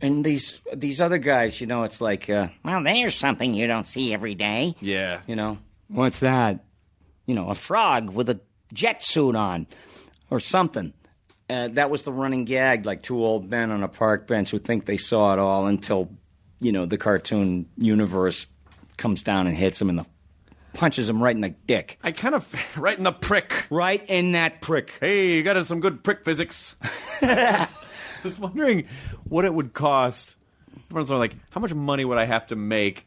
And these other guys, it's like, well, there's something you don't see every day. Yeah. What's that? A frog with a jet suit on, or something. That was the running gag, like two old men on a park bench who think they saw it all until, the cartoon universe comes down and hits them in the punches him right in the dick. I kind of right in the prick. Right in that prick. Hey, you got some good prick physics. was wondering what it would cost. Everyone's like, how much money would I have to make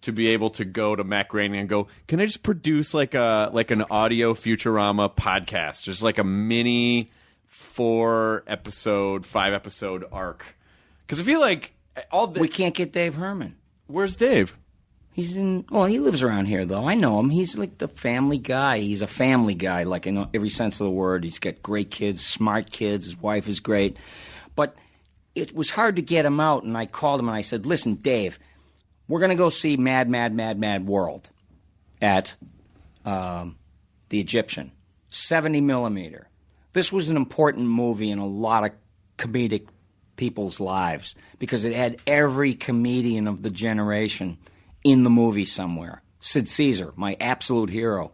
to be able to go to Matt Groening and go, can I just produce like an audio Futurama podcast, just like a mini 4-episode, 5-episode arc? Because I feel like we can't get Dave Herman. Where's Dave? He lives around here, though. I know him. He's like the family guy. He's a family guy, like in every sense of the word. He's got great kids, smart kids. His wife is great. But it was hard to get him out, and I called him and I said, listen, Dave, we're going to go see Mad, Mad, Mad, Mad World at the Egyptian, 70 millimeter. This was an important movie in a lot of comedic people's lives because it had every comedian of the generation in the movie somewhere. Sid Caesar, my absolute hero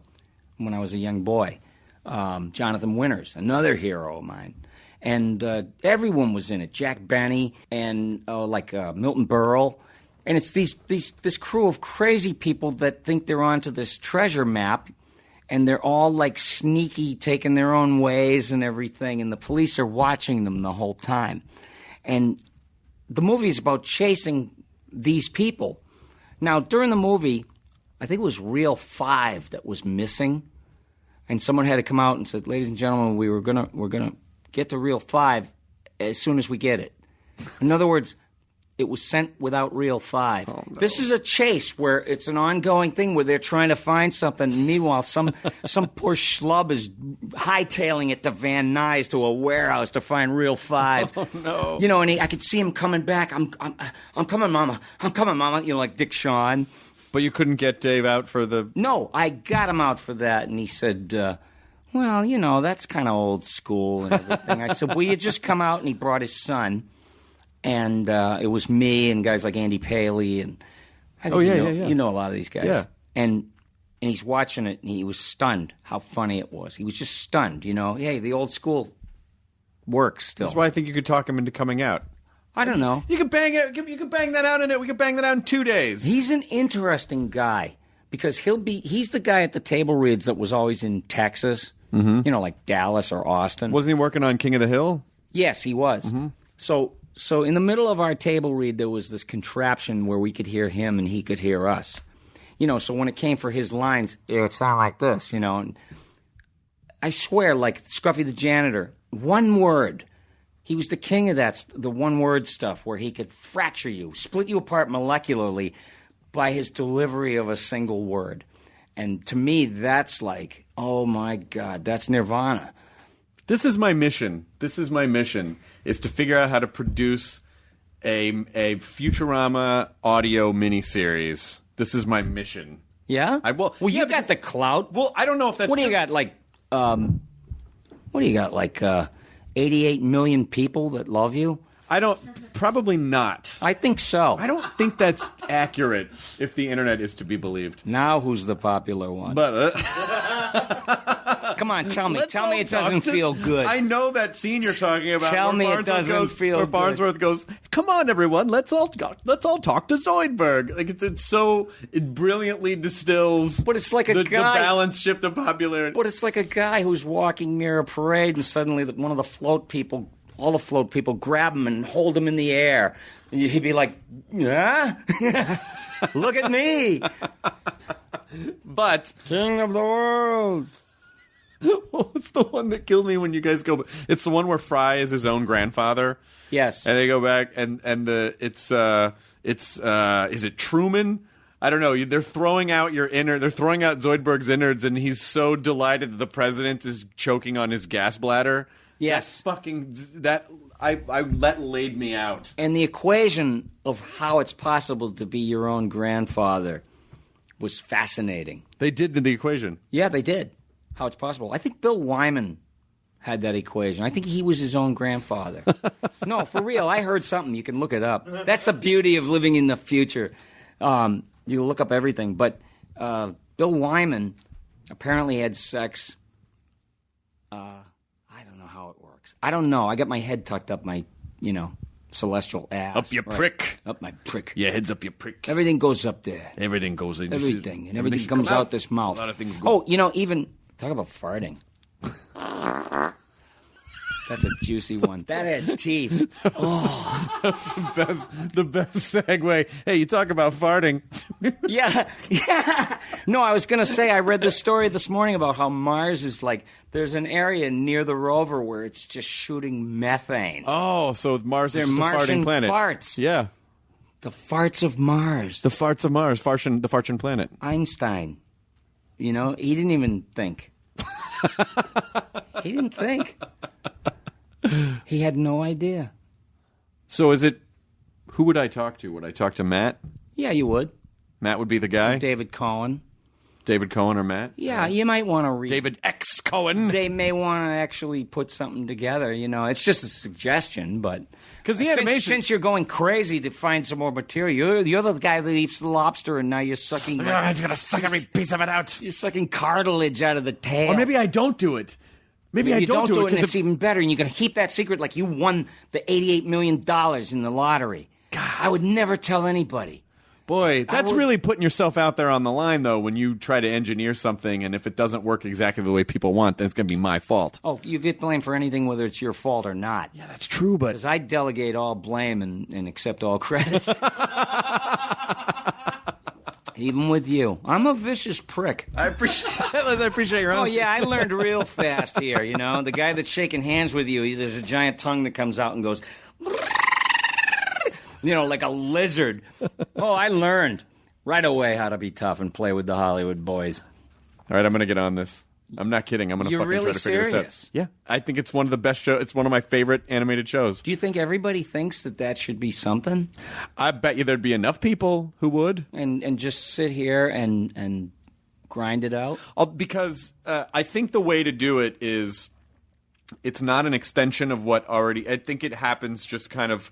when I was a young boy. Jonathan Winters, another hero of mine. And everyone was in it. Jack Benny and Milton Berle. And it's this crew of crazy people that think they're onto this treasure map, and they're all like sneaky, taking their own ways and everything, and the police are watching them the whole time. And the movie is about chasing these people. Now, during the movie, I think it was Reel 5 that was missing, and someone had to come out and said, ladies and gentlemen, we're gonna get to Reel 5 as soon as we get it. In other words, it was sent without Reel 5. Oh, no. This is a chase where it's an ongoing thing where they're trying to find something. And meanwhile, some poor schlub is hightailing it to Van Nuys to a warehouse to find Reel 5. Oh, no. You know, and I could see him coming back. I'm coming, Mama. I'm coming, Mama. You know, like Dick Shawn. But you couldn't get Dave out for the... No, I got him out for that. And he said, well, you know, that's kind of old school and everything. I said, will you just come out? And he brought his son. And it was me and guys like Andy Paley and I think you know a lot of these guys. Yeah. And he's watching it and he was stunned how funny it was. He was just stunned, you know. Hey, the old school works still. That's why I think you could talk him into coming out. I don't know. You could bang it. You could bang that out in it. We could bang that out in 2 days. He's an interesting guy because he's the guy at the table reads that was always in Texas. Mm-hmm. You know, like Dallas or Austin. Wasn't he working on King of the Hill? Yes, he was. Mm-hmm. So in the middle of our table read, there was this contraption where we could hear him and he could hear us. You know, so when it came for his lines, it would sound like this, you know. And I swear, like Scruffy the janitor, one word. He was the king of the one-word stuff where he could fracture you, split you apart molecularly by his delivery of a single word. And to me, that's like, oh, my God, that's nirvana. This is my mission. Is to figure out how to produce a Futurama audio miniseries. This is my mission. Yeah? You got the clout. Well, I don't know if that's... What do you got, like... 88 million people that love you? Probably not. I think so. I don't think that's accurate if the internet is to be believed. Now who's the popular one? But... Come on, tell me. Tell me it doesn't feel good. I know that scene you're talking about. Tell me it doesn't feel good. Where Farnsworth goes, come on, everyone, let's all talk to Zoidberg. Like it brilliantly distills. But it's like the balance shift of popularity. But it's like a guy who's walking near a parade, and suddenly one of the float people, all the float people, grab him and hold him in the air. And he'd be like, "Huh? Look at me, but king of the world." What's the one that killed me when you guys go? It's the one where Fry is his own grandfather. Yes, and they go back and is it Truman? I don't know. They're throwing out They're throwing out Zoidberg's innards, and he's so delighted that the president is choking on his gas bladder. Yes, that laid me out. And the equation of how it's possible to be your own grandfather was fascinating. They did the equation. Yeah, they did. How it's possible. I think Bill Wyman had that equation. I think he was his own grandfather. No, for real. I heard something. You can look it up. That's the beauty of living in the future. You look up everything. But Bill Wyman apparently had sex. I don't know how it works. I don't know. I got my head tucked up my, celestial ass. Up your prick. Up my prick. Your head's up your prick. Everything goes up there. Everything goes in. Everything. And everything comes out this mouth. A lot of things go. Oh, even... Talk about farting. That's a juicy one. That had teeth. The best segue. Hey, you talk about farting. Yeah. No, I was going to say, I read this story this morning about how Mars is like, there's an area near the rover where it's just shooting methane. Oh, so Mars They're is just a Martian farting planet. farts. Yeah. The farts of Mars. The farts of Mars, the fartin planet. Einstein, he didn't even think. He didn't think. He had no idea. So who would I talk to? Would I talk to Matt? Yeah, you would. Matt would be the guy? David Cohen. David Cohen or Matt? Yeah, you might want to read. David X. Cohen. They may want to actually put something together. It's just a suggestion, but because the animation, since you're going crazy to find some more material, you're the guy that eats the lobster, and now you're sucking. I'm gonna suck every piece of it out. You're sucking cartilage out of the tail. Or maybe I don't do it. Maybe you don't do it, and it's even better, and you're going to keep that secret like you won the $88 million in the lottery. God, I would never tell anybody. Boy, that's really putting yourself out there on the line, though, when you try to engineer something, and if it doesn't work exactly the way people want, then it's going to be my fault. Oh, you get blamed for anything, whether it's your fault or not. Yeah, that's true, but... Because I delegate all blame and accept all credit. Even with you. I'm a vicious prick. I appreciate your honesty. Oh, yeah, I learned real fast here, The guy that's shaking hands with you, there's a giant tongue that comes out and goes... like a lizard. Oh, I learned right away how to be tough and play with the Hollywood boys. All right, I'm going to get on this. I'm not kidding. I'm going to fucking really try to figure serious? this out. Yeah, I think it's one of the best shows. It's one of my favorite animated shows. Do you think everybody thinks that should be something? I bet you there'd be enough people who would. And just sit here and grind it out? Because I think the way to do it is it's not an extension of what already... I think it happens just kind of...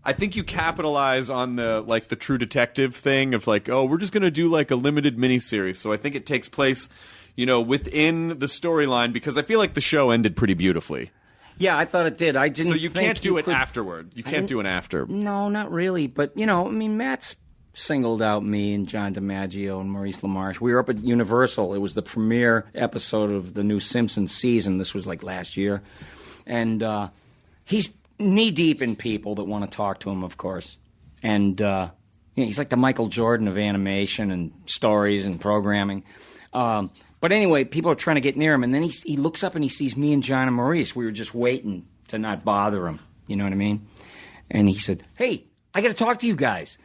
I think you capitalize on the True Detective thing of we're just going to do a limited miniseries. So I think it takes place, within the storyline because I feel like the show ended pretty beautifully. Yeah, I thought it did. I didn't. So you can't do it afterward. You can't do an after. No, not really. But Matt's singled out me and John DiMaggio and Maurice LaMarche. We were up at Universal. It was the premiere episode of the new Simpsons season. This was last year, and he's knee-deep in people that want to talk to him, of course. And he's like the Michael Jordan of animation and stories and programming. But anyway, people are trying to get near him, and then he looks up and he sees me and John and Maurice. We were just waiting to not bother him. You know what I mean? And he said, "Hey, I got to talk to you guys."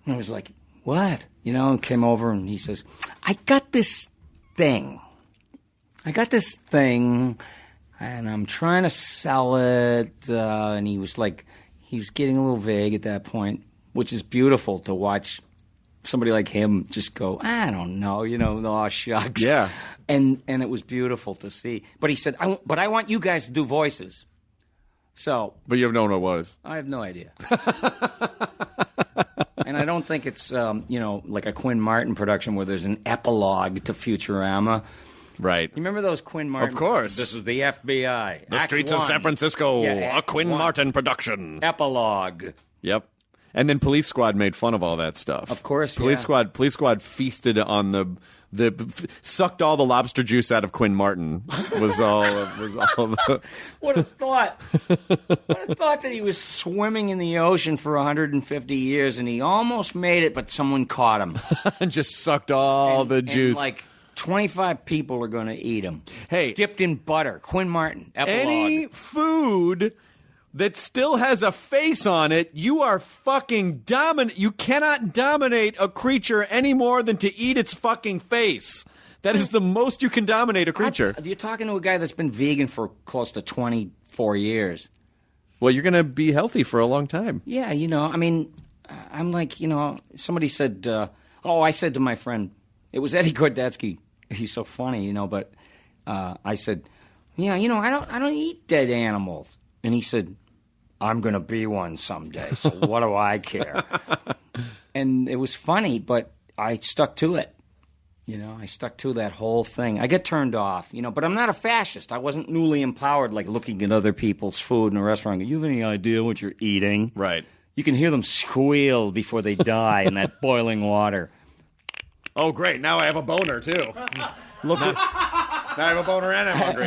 And I was like, "What?" Came over and he says, I got this thing. And I'm trying to sell it, and he was getting a little vague at that point, which is beautiful to watch somebody like him just go, I don't know, aw, shucks. Yeah. And it was beautiful to see. But he said, but I want you guys to do voices. So. But you don't know what it was. I have no idea. And I don't think it's, like a Quinn Martin production where there's an epilogue to Futurama. Right. You remember those Quinn Martin? Of course. This is the FBI. The Act Streets one. of San Francisco. Yeah, a Quinn Martin production. Epilogue. Yep. And then Police Squad made fun of all that stuff. Of course, Police Squad feasted on the sucked all the lobster juice out of Quinn Martin. Was all the... What a thought. What a thought that he was swimming in the ocean for 150 years and he almost made it, but someone caught him. And just sucked all the juice. And 25 people are going to eat him. Hey. Dipped in butter. Quinn Martin. Epilogue. Any food that still has a face on it, you are fucking dominant. You cannot dominate a creature any more than to eat its fucking face. That is the most you can dominate a creature. You're talking to a guy that's been vegan for close to 24 years. Well, you're going to be healthy for a long time. Yeah, I'm like, somebody said, I said to my friend, it was Eddie Gordetsky. He's so funny, but I said, yeah, I don't eat dead animals. And he said, I'm going to be one someday, so what do I care? And it was funny, but I stuck to it. I stuck to that whole thing. I get turned off, but I'm not a fascist. I wasn't newly empowered, looking at other people's food in a restaurant. You have any idea what you're eating? Right. You can hear them squeal before they die in that boiling water. Oh, great. Now I have a boner, too. Look I have a boner and I'm hungry.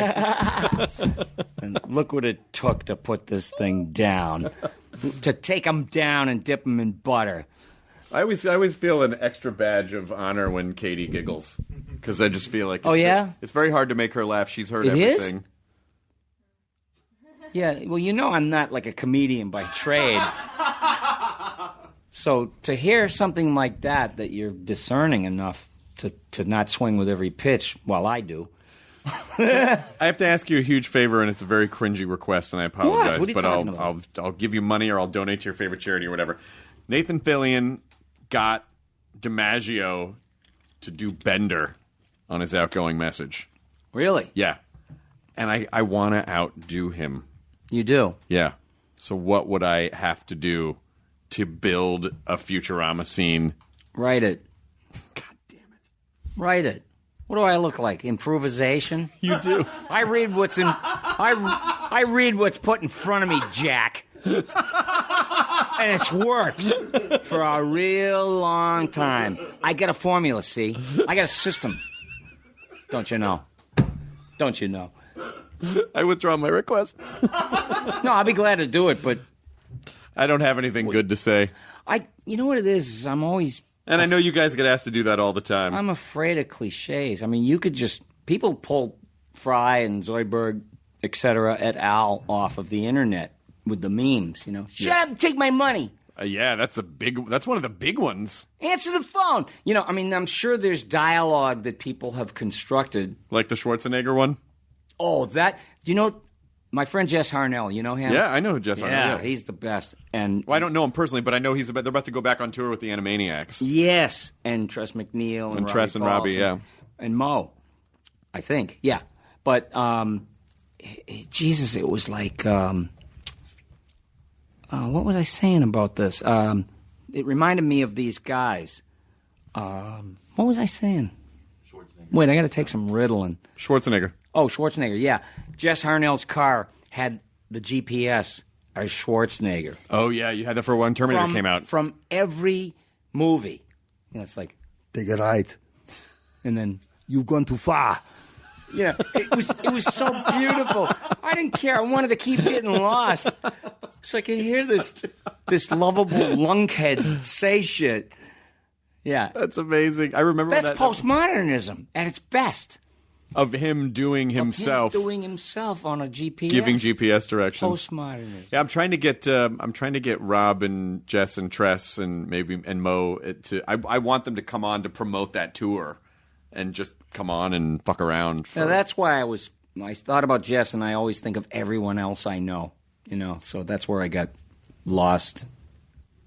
And look what it took to put this thing down. To take them down and dip them in butter. I always feel an extra badge of honor when Katie giggles. Because I just feel like it's very hard to make her laugh. She's heard everything. Is? Yeah, well, I'm not like a comedian by trade. So to hear something like that you're discerning enough to not swing with every pitch, well, I do. I have to ask you a huge favor, and it's a very cringy request, and I apologize. What are you but talking about? I'll give you money or I'll donate to your favorite charity or whatever. Nathan Fillion got DiMaggio to do Bender on his outgoing message. Really? Yeah. And I want to outdo him. You do? Yeah. So what would I have to do to build a Futurama scene? Write it. God damn it. Write it. What do I look like? Improvisation? You do. I read what's I read what's put in front of me, Jack. And it's worked for a real long time. I got a formula, see? I got a system. Don't you know? Don't you know? I withdraw my request. No, I'll be glad to do it, but I don't have anything good to say. You know what it is I'm always... And I know you guys get asked to do that all the time. I'm afraid of cliches. I mean, you could just... People pull Fry and Zoidberg, etc., et al. Off of the internet with the memes, Shut up and take my money. Yeah, that's one of the big ones. Answer the phone. I'm sure there's dialogue that people have constructed. Like the Schwarzenegger one? Oh, my friend Jess Harnell, you know him? Yeah, I know who Jess Harnell is. Yeah, he's the best. And I don't know him personally, but I know they're about to go back on tour with the Animaniacs. Yes, and Tress MacNeille and Tress and Robbie, yeah. And Mo, I think, yeah. But, Jesus, it was like, what was I saying about this? It reminded me of these guys. What was I saying? Wait, I got to take some Ritalin. Schwarzenegger. Oh, Schwarzenegger, yeah. Jess Harnell's car had the GPS as Schwarzenegger. Oh, yeah, you had that for when Terminator came out. From every movie. It's like, take it right. And then, you've gone too far. It was so beautiful. I didn't care. I wanted to keep getting lost. So I could hear this lovable lunkhead say shit. Yeah. That's amazing. I remember that's postmodernism at its best. Of him doing himself. Doing himself on a GPS. Giving GPS directions. Postmodernism. Yeah, I'm trying to get Rob and Jess and Tress and Mo I want them to come on to promote that tour and just come on and fuck around. That's why I thought about Jess, and I always think of everyone else I know. So that's where I got lost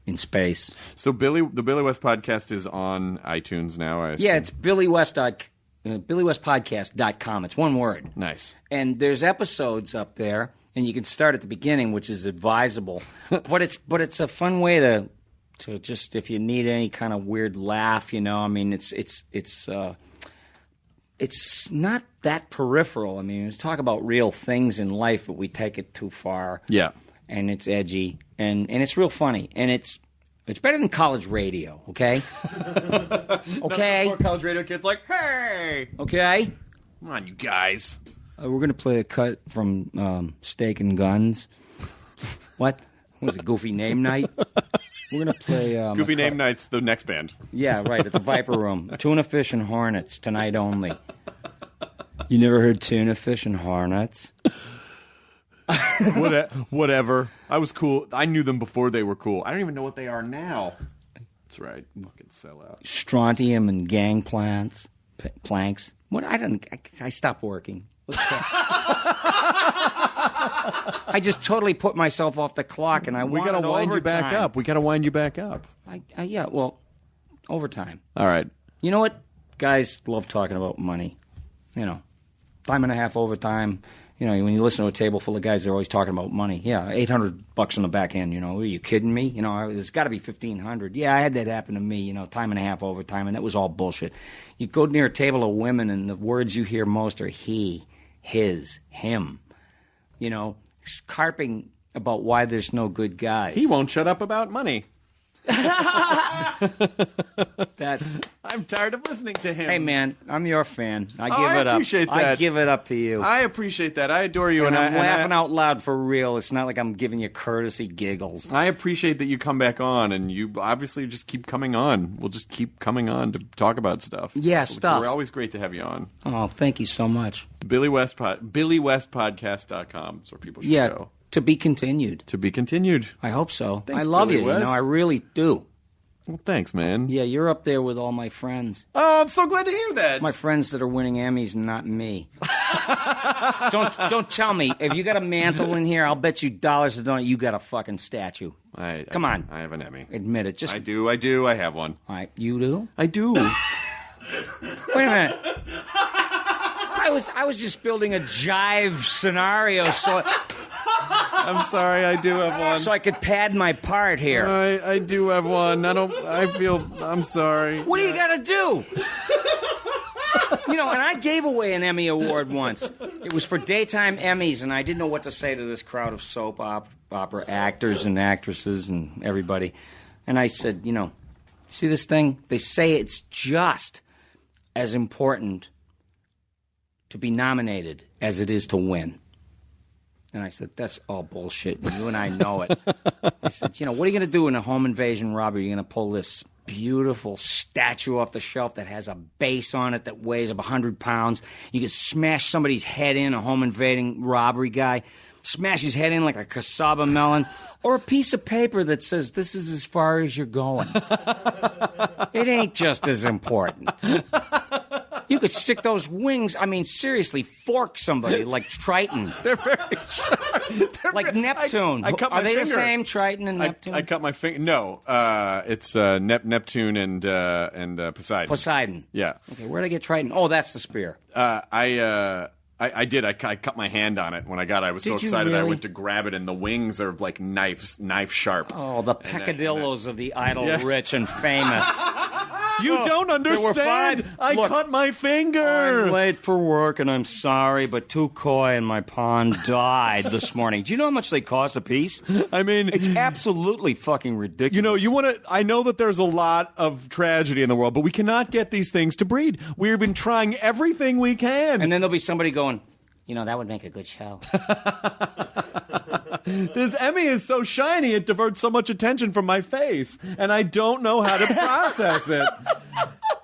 in space. So the Billy West podcast is on iTunes now, I assume. Yeah, it's BillyWestPodcast.com. It's one word. Nice. And there's episodes up there, and you can start at the beginning, which is advisable. but it's a fun way to just, if you need any kind of weird laugh, it's not that peripheral. I mean, we talk about real things in life, but we take it too far. Yeah. And it's edgy, and it's real funny, and it's better than college radio, okay? Okay? Not college radio kids like, hey! Okay? Come on, you guys. We're going to play a cut from Steak and Guns. What? Was it Goofy Name Night? We're going to play... Goofy Name Night's the next band. Yeah, right, at the Viper Room. Tuna Fish and Hornets, tonight only. You never heard Tuna Fish and Hornets? Whatever. I was cool. I knew them before they were cool. I don't even know what they are now. That's right. Fucking sell out. Strontium and gang planks. What? I stopped working. I just totally put myself off the clock, and we got to wind you back up. We got to wind you back up. Yeah. Well, overtime. All right. You know what? Guys love talking about money. Time and a half overtime. When you listen to a table full of guys, they're always talking about money. Yeah, $800 on the back end. Are you kidding me? There's got to be $1,500. Yeah, I had that happen to me. Time and a half overtime, and that was all bullshit. You go near a table of women, and the words you hear most are he, his, him. Carping about why there's no good guys. He won't shut up about money. I'm tired of listening to him. Hey, man, I'm your fan. I give I it up. appreciate that. I give it up to you. I appreciate that. I adore you. And I'm laughing out loud for real. It's not like I'm giving you courtesy giggles. I appreciate that you come back on, and you obviously just keep coming on. We'll just keep coming on to talk about stuff. Yeah, stuff. We're always great to have you on. Oh, thank you so much. BillyWestPodcast.com is where people should go. To be continued. To be continued. I hope so. Thanks, I love Billy you. West. I really do. Well, thanks, man. Yeah, you're up there with all my friends. Oh, I'm so glad to hear that. My friends that are winning Emmys, not me. Don't tell me. If you got a mantle in here, I'll bet you dollars to donut you got a fucking statue. Come on. I have an Emmy. Admit it. I do. I have one. All right, you do? I do. Wait a minute. I was just building a jive scenario so I'm sorry, I do have one. so I could pad my part here. I do have one. I'm sorry. What do you got to do? And I gave away an Emmy Award once. It was for daytime Emmys, and I didn't know what to say to this crowd of soap opera actors and actresses and everybody. And I said, see this thing? They say it's just as important to be nominated as it is to win. And I said, that's all bullshit. You and I know it. I said, what are you going to do in a home invasion robbery? You're going to pull this beautiful statue off the shelf that has a base on it that weighs 100 pounds. You could smash somebody's head in, a home invading robbery guy, smash his head in like a cassava melon, or a piece of paper that says, this is as far as you're going. It ain't just as important. You could stick those wings, seriously, fork somebody like Triton. They're very sharp. Like Neptune. I cut my Are they finger. the same, Triton and Neptune? I cut my finger. No, it's Neptune and Poseidon. Poseidon. Yeah. Okay, where'd I get Triton? Oh, that's the spear. I did. I cut my hand on it when I got it. I was so Did you excited. I really? went to grab it, and the wings are like knife sharp. Oh, the peccadillos of the idle, rich, and famous. You don't understand. I cut my finger. I'm late for work, and I'm sorry, but 2 koi in my pond died this morning. Do you know how much they cost a piece? It's absolutely fucking ridiculous. You want to. I know that there's a lot of tragedy in the world, but we cannot get these things to breed. We've been trying everything we can. And then there'll be somebody going, that would make a good show. This Emmy is so shiny, it diverts so much attention from my face, and I don't know how to process it.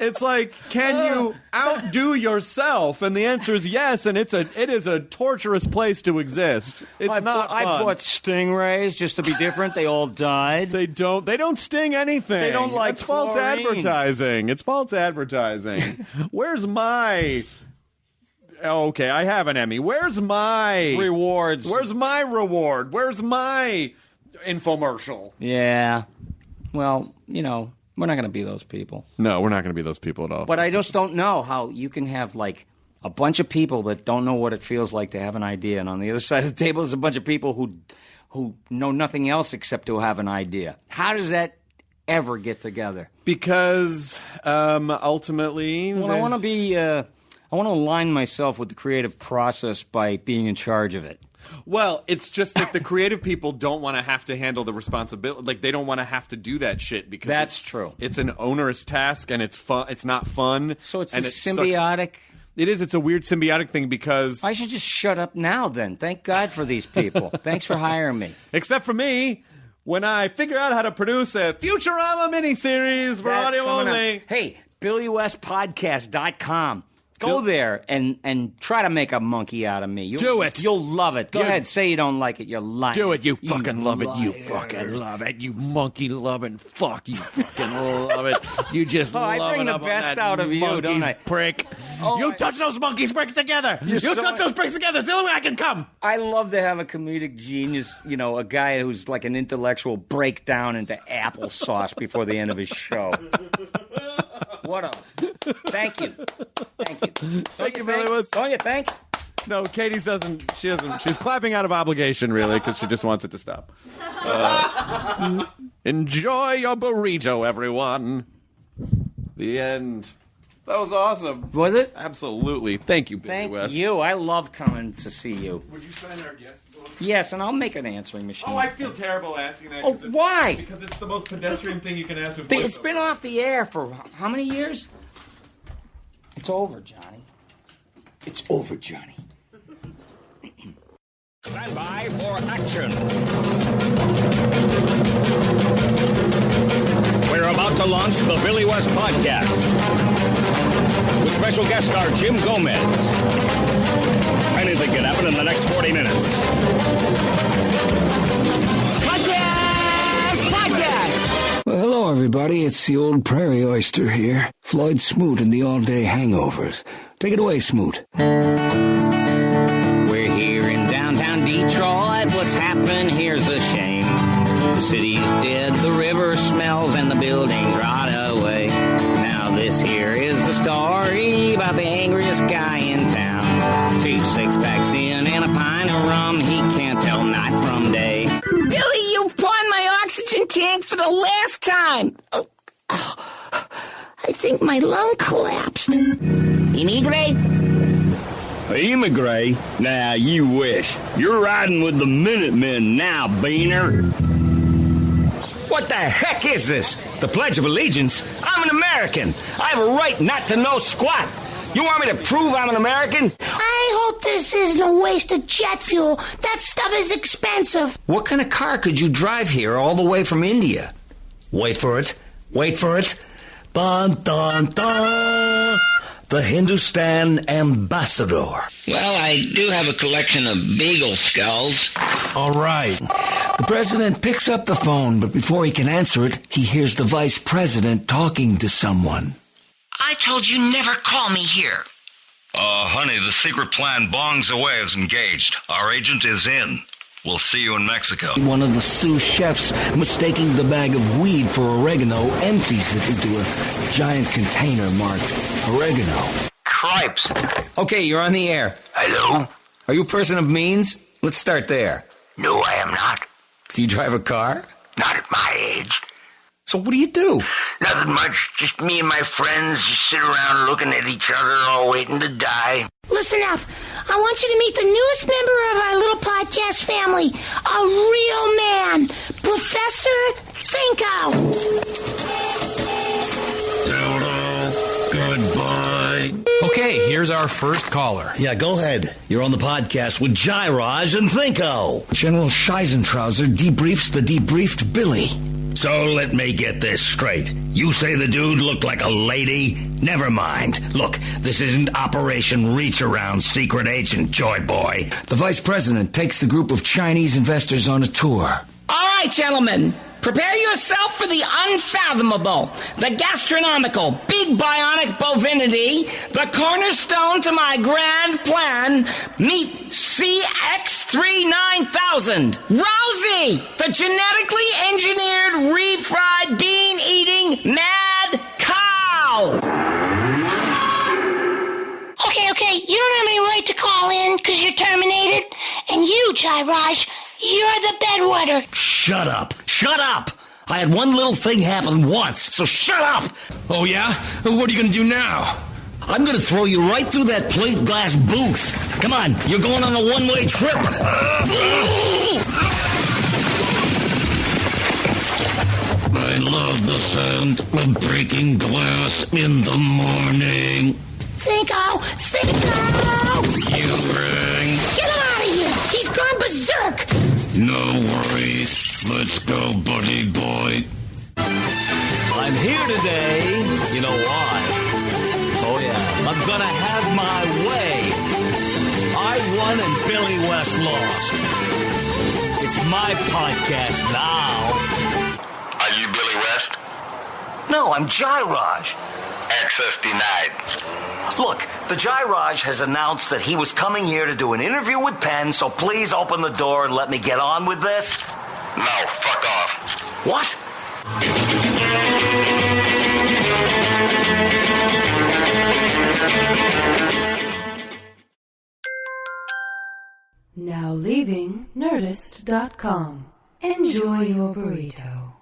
It's like, can you outdo yourself? And the answer is yes, and it is a torturous place to exist. It's not fun. I bought stingrays just to be different. They all died. They don't sting anything. They don't like It's false chlorine. advertising. It's false advertising. Where's my... Okay, I have an Emmy. Where's my... rewards? Where's my reward? Where's my infomercial? Yeah. Well, we're not going to be those people. No, we're not going to be those people at all. But I just don't know how you can have, like, a bunch of people that don't know what it feels like to have an idea, and on the other side of the table is a bunch of people who know nothing else except to have an idea. How does that ever get together? Because ultimately... Well, I want to be... I want to align myself with the creative process by being in charge of it. Well, it's just that the creative people don't want to have to handle the responsibility. Like, they don't want to have to do that shit because that's true. It's an onerous task, and it's fun. It's not fun. So it's and a symbiotic. It is. It's a weird symbiotic thing because I should just shut up now. Then, thank God for these people. Thanks for hiring me. Except for me, when I figure out how to produce a Futurama miniseries for That's audio coming only. Up. Hey, BillyWestPodcast.com. Go there and try to make a monkey out of me. Do it. You'll love it. Go ahead. Say you don't like it. You're lying. Do it. You fucking love it. You liars. fucking love it. You monkey loving fuck. You fucking love it. You just love I bring it the up on best that out of you, monkey's don't I? Prick. Oh, you touch those monkeys' bricks together. You so- touch those bricks together. It's the only way I can come. I love to have a comedic genius, a guy who's like an intellectual breakdown into applesauce before the end of his show. Thank you. Thank you, Billy West. Don't you think? No, Katie's doesn't. She doesn't. She's clapping out of obligation, really, because she just wants it to stop. Enjoy your burrito, everyone. The end. That was awesome. Was it? Absolutely. Thank you, Billy Thank West. you. I love coming to see you. Would you sign our guest book? Yes, and I'll make an answering machine. Oh, I feel terrible asking that. Oh, why? Because it's the most pedestrian thing you can ask of It's been off the air for how many years? It's over, Johnny. It's over, Johnny. Stand by for action. We're about to launch the Billy West Podcast with special guest star Jim Gomez. Anything can happen in the next 40 minutes. Podcast! Well, hello, everybody. It's the old Prairie Oyster here. Floyd Smoot and the All-Day Hangovers. Take it away, Smoot. We're here in downtown Detroit. What's happened here's a shame. The city's dead, the river smells, and the buildings rot away. Now this here is the story about the angriest guy in town. 2 6-packs in and a pint of rum. He can't tell night from day. Billy, you pawned my oxygen tank for the last time. I think my lung collapsed. Immigrate? Immigrate? Nah, you wish. You're riding with the Minutemen now, Beaner. What the heck is this? The Pledge of Allegiance? I'm an American. I have a right not to know squat. You want me to prove I'm an American? I hope this isn't a waste of jet fuel. That stuff is expensive. What kind of car could you drive here all the way from India? Wait for it. Wait for it. Dun, dun, dun. The Hindustan Ambassador. Well, I do have a collection of beagle skulls. All right. The president picks up the phone, but before he can answer it, he hears the vice president talking to someone. I told you never call me here. Honey, the secret plan Bong's away is engaged. Our agent is in. We'll see you in Mexico. One of the sous chefs, mistaking the bag of weed for oregano, empties it into a giant container marked oregano. Cripes. Okay, you're on the air. Hello? Are you a person of means? Let's start there. No, I am not. Do you drive a car? Not at my age. So what do you do? Nothing much. Just me and my friends just sit around looking at each other, all waiting to die. Listen up. I want you to meet the newest member of our little podcast family. A real man. Professor Thinko. Goodbye. Okay, here's our first caller. Yeah, go ahead. You're on the podcast with Jairaj and Thinko. General Scheisentrauser debriefs the debriefed Billy. So let me get this straight. You say the dude looked like a lady? Never mind. Look, this isn't Operation Reach Around Secret Agent, Joy Boy. The vice president takes the group of Chinese investors on a tour. All right, gentlemen. Prepare yourself for the unfathomable, the gastronomical, big bionic bovinity, the cornerstone to my grand plan. Meet CX-39000, Rosie, the genetically engineered, refried, bean-eating, mad cow. Okay, you don't have any right to call in because you're terminated. And you, Jairaj, you're the bedwetter. Shut up. Shut up. I had one little thing happen once, so shut up. Oh, yeah? What are you going to do now? I'm going to throw you right through that plate glass booth. Come on, you're going on a one-way trip. I love the sound of breaking glass in the morning. Thinko! You rang. Get him out of here! He's gone berserk! No worries. Let's go, buddy boy. I'm here today. You know why? Oh, yeah. I'm going to have my way. I won and Billy West lost. It's my podcast now. Are you Billy West? No, I'm Jairaj. Access denied. Look, the Jairaj has announced that he was coming here to do an interview with Penn, so please open the door and let me get on with this. No, fuck off. What? Now leaving Nerdist.com. Enjoy your burrito.